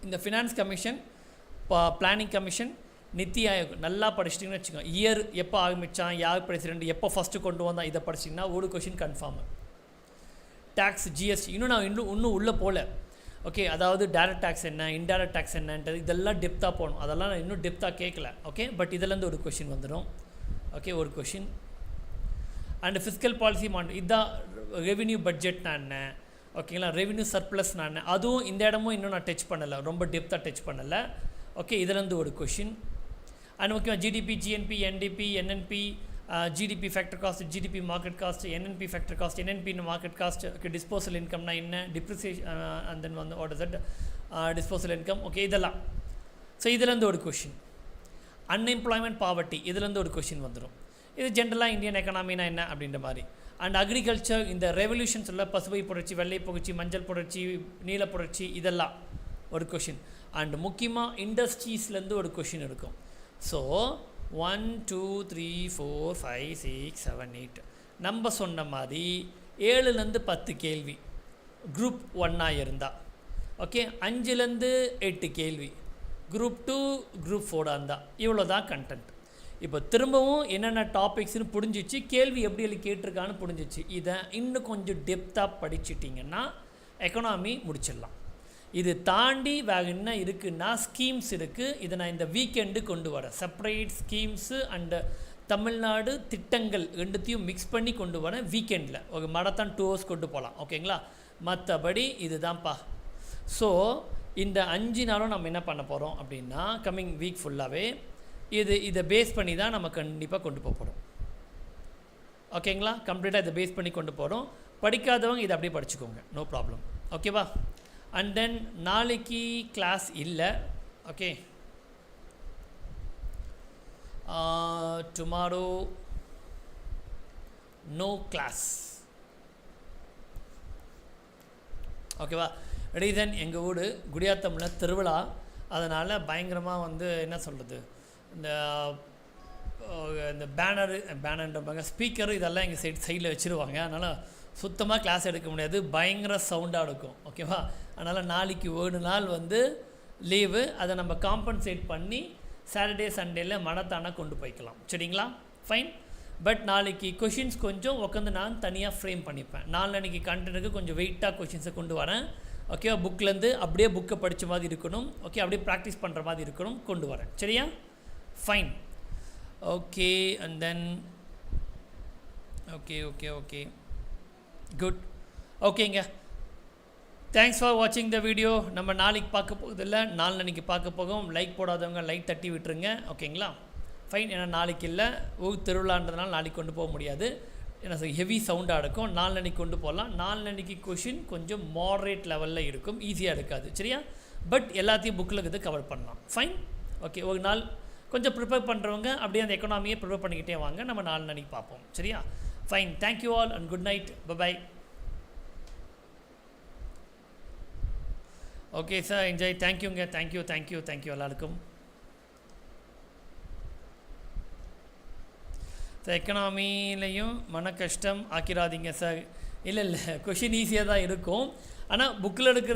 Speaker 1: இந்த finance commission, planning commission, NITI Aayog நல்லா படிச்சிட்டிங்கன்னு வச்சுக்கோங்க. இயர் எப்போ ஆரம்பித்தான், யார் பிரசிடென்ட், எப்போ ஃபஸ்ட்டு கொண்டு வந்தால், இதை படிச்சிங்கன்னா ஒரு கொஷின் கன்ஃபார்ம். டேக்ஸ், ஜிஎஸ்டி இன்னும் நான் இன்னும் உள்ளே போகல. ஓகே, அதாவது டைரக்ட் டேக்ஸ் என்ன, இன்டைரக்ட் டேக்ஸ் என்னன்றது இதெல்லாம் டெப்த்தாக போகணும். அதெல்லாம் நான் இன்னும் டெப்த்தாக கேட்கல. ஓகே, பட் இதிலேருந்து ஒரு கொஷின் வந்துடும். ஓகே, ஒரு கொஷின். அண்டு ஃபிஸ்கல் பாலிசி இதுதான் ரெவென்யூ பட்ஜெட்னா என்ன, ஓகேங்களா, ரெவென்யூ சர்ப்ளஸ்னா என்ன, அதுவும் இந்த இடமும் இன்னும் நான் டச் பண்ணலை, ரொம்ப டெப்த்தாக டச் பண்ணலை. ஓகே, இதிலேருந்து ஒரு கொஷின். அண்ட் முக்கியமாக GDP, GNP, NDP, NNP, GDP factor cost, GDP market cost, NNP factor cost, NNP market cost. Okay, disposal இன்கம்னா என்ன, டிப்ரிசியேஷன் அண்ட் தென் வந்து what is that disposal income. Okay, இதெல்லாம். So இதிலேருந்து ஒரு question. Unemployment, poverty இதிலேருந்து ஒரு question வந்துடும். இது ஜென்ரலாக இந்தியன் எக்கனாமினா என்ன அப்படின்ற மாதிரி. அண்ட் அக்ரிகல்ச்சர், இந்த ரெவல்யூஷன்ஸில் பசுமை புரட்சி, வெள்ளை புரட்சி, மஞ்சள் புரட்சி, நீல புரட்சி இதெல்லாம் ஒரு கொஷின். அண்ட் முக்கியமாக இண்டஸ்ட்ரீஸ்லேருந்து ஒரு கொஷின் இருக்கும். ஸோ 1 2 3 4 5 6 7 8 நம்ம சொன்ன மாதிரி 7லேருந்து 10 கேள்வி குரூப் 1ஆக இருந்தால். ஓகே, 5லேருந்து 8 கேள்வி குரூப் 2, குரூப் 4ஆக இருந்தால். இவ்வளோ தான் கண்டென்ட். இப்போ திரும்பவும் என்னென்ன டாபிக்ஸ்னு புரிஞ்சிச்சு, கேள்வி எப்படி எழுதி கேட்டிருக்கான்னு புரிஞ்சிச்சு. இதை இன்னும் கொஞ்சம் டெப்த்தாக படிச்சிட்டிங்கன்னா எக்கனாமி முடிச்சிடலாம். இது தாண்டி வேறு என்ன இருக்குன்னா ஸ்கீம்ஸ் இருக்குது. இதை நான் இந்த வீக்கெண்டு கொண்டு வரேன். செப்பரேட் ஸ்கீம்ஸு அண்டு தமிழ்நாடு திட்டங்கள் ரெண்டுத்தையும் மிக்ஸ் பண்ணி கொண்டு வரேன் வீக்கெண்டில். ஒரு மரத்தான் 2 hours கொண்டு போகலாம். ஓகேங்களா, மற்றபடி இது தான்ப்பா. ஸோ இந்த 5 நாளும் நம்ம என்ன பண்ண போகிறோம் அப்படின்னா கம்மிங் வீக் ஃபுல்லாகவே இதை பேஸ் பண்ணி தான் நம்ம கண்டிப்பாக கொண்டு போகிறோம். ஓகேங்களா, கம்ப்ளீட்டாக இதை பேஸ் பண்ணி கொண்டு போகிறோம். படிக்காதவங்க இதை அப்படியே படிச்சுக்கோங்க, நோ ப்ராப்ளம். ஓகேவா. அண்ட் தென் நாளைக்கு கிளாஸ் இல்லை. Okay, tomorrow no class. ஓகேவா. ரீசன் எங்கள் ஊர் குடியாத்தமில் திருவிழா, அதனால் பயங்கரமாக வந்து என்ன சொல்கிறது, இந்த பேனர்ன்ற ஸ்பீக்கரு இதெல்லாம் எங்கள் சைடில் வச்சுருவாங்க. அதனால் சுத்தமாக கிளாஸ் எடுக்க முடியாது, பயங்கர சவுண்டாக இருக்கும். ஓகேவா. அதனால் நாளைக்கு ஒரு நாள் வந்து லீவு. அதை நம்ம காம்பன்சேட் பண்ணி சாட்டர்டே சண்டேல மனத்தானாக கொண்டு போய்க்கலாம். சரிங்களா, ஃபைன். பட் நாளைக்கு கொஷின்ஸ் கொஞ்சம் உட்காந்து நான் தனியாக ஃப்ரேம் பண்ணிப்பேன். நாளைக்கு கண்டென்ட்டுக்கு கொஞ்சம் வெயிட்டாக கொஷின்ஸை கொண்டு வரேன். ஓகேவா, புக்கிலேருந்து அப்படியே புக்கை படித்த மாதிரி இருக்கணும். ஓகே, அப்படியே ப்ராக்டிஸ் பண்ணுற மாதிரி இருக்கணும், கொண்டு வரேன். சரியா, fine. Okay, and then okay good. ஓகேங்க, தேங்க்ஸ் ஃபார் வாட்சிங் த வீடியோ. நம்ம நாளைக்கு பார்க்க போகுதில்ல, நாளைக்கு பார்க்க போகும். லைக் போடாதவங்க லைக் தட்டி விட்டுருங்க. ஓகேங்களா, ஃபைன். ஏன்னா நாளைக்கு இல்லை, திருவிழான்றதுனால நாளைக்கு கொண்டு போக முடியாது. ஏன்னா ஹெவி சவுண்டாக இருக்கும். நாளைக்கு கொண்டு போகலாம். நாளைக்கு கொஷின் கொஞ்சம் மாடரேட் லெவலில் இருக்கும், ஈஸியாக இருக்காது. சரியா, பட் எல்லாத்தையும் புக்கில் இருக்கிறது கவர் பண்ணலாம். ஃபைன். ஓகே, ஒரு நாள் கொஞ்சம் ப்ரிப்பேர் பண்ணுறவங்க அப்படியே அந்த எக்கனாமியை ப்ரிப்பேர் பண்ணிக்கிட்டே வாங்க. நம்ம நாளைக்கு பார்ப்போம். சரியா, fine. Thank you all and good night. Bye. Okay sir, enjoy. தேங்க்யூங்க. தேங்க்யூ எல்லாருக்கும். சார், எக்கனாமிலையும் மன கஷ்டம் ஆக்கிடாதீங்க சார். இல்லை கொஷின் ஈஸியாக தான் இருக்கும். ஆனால் புக்கில் இருக்கிறது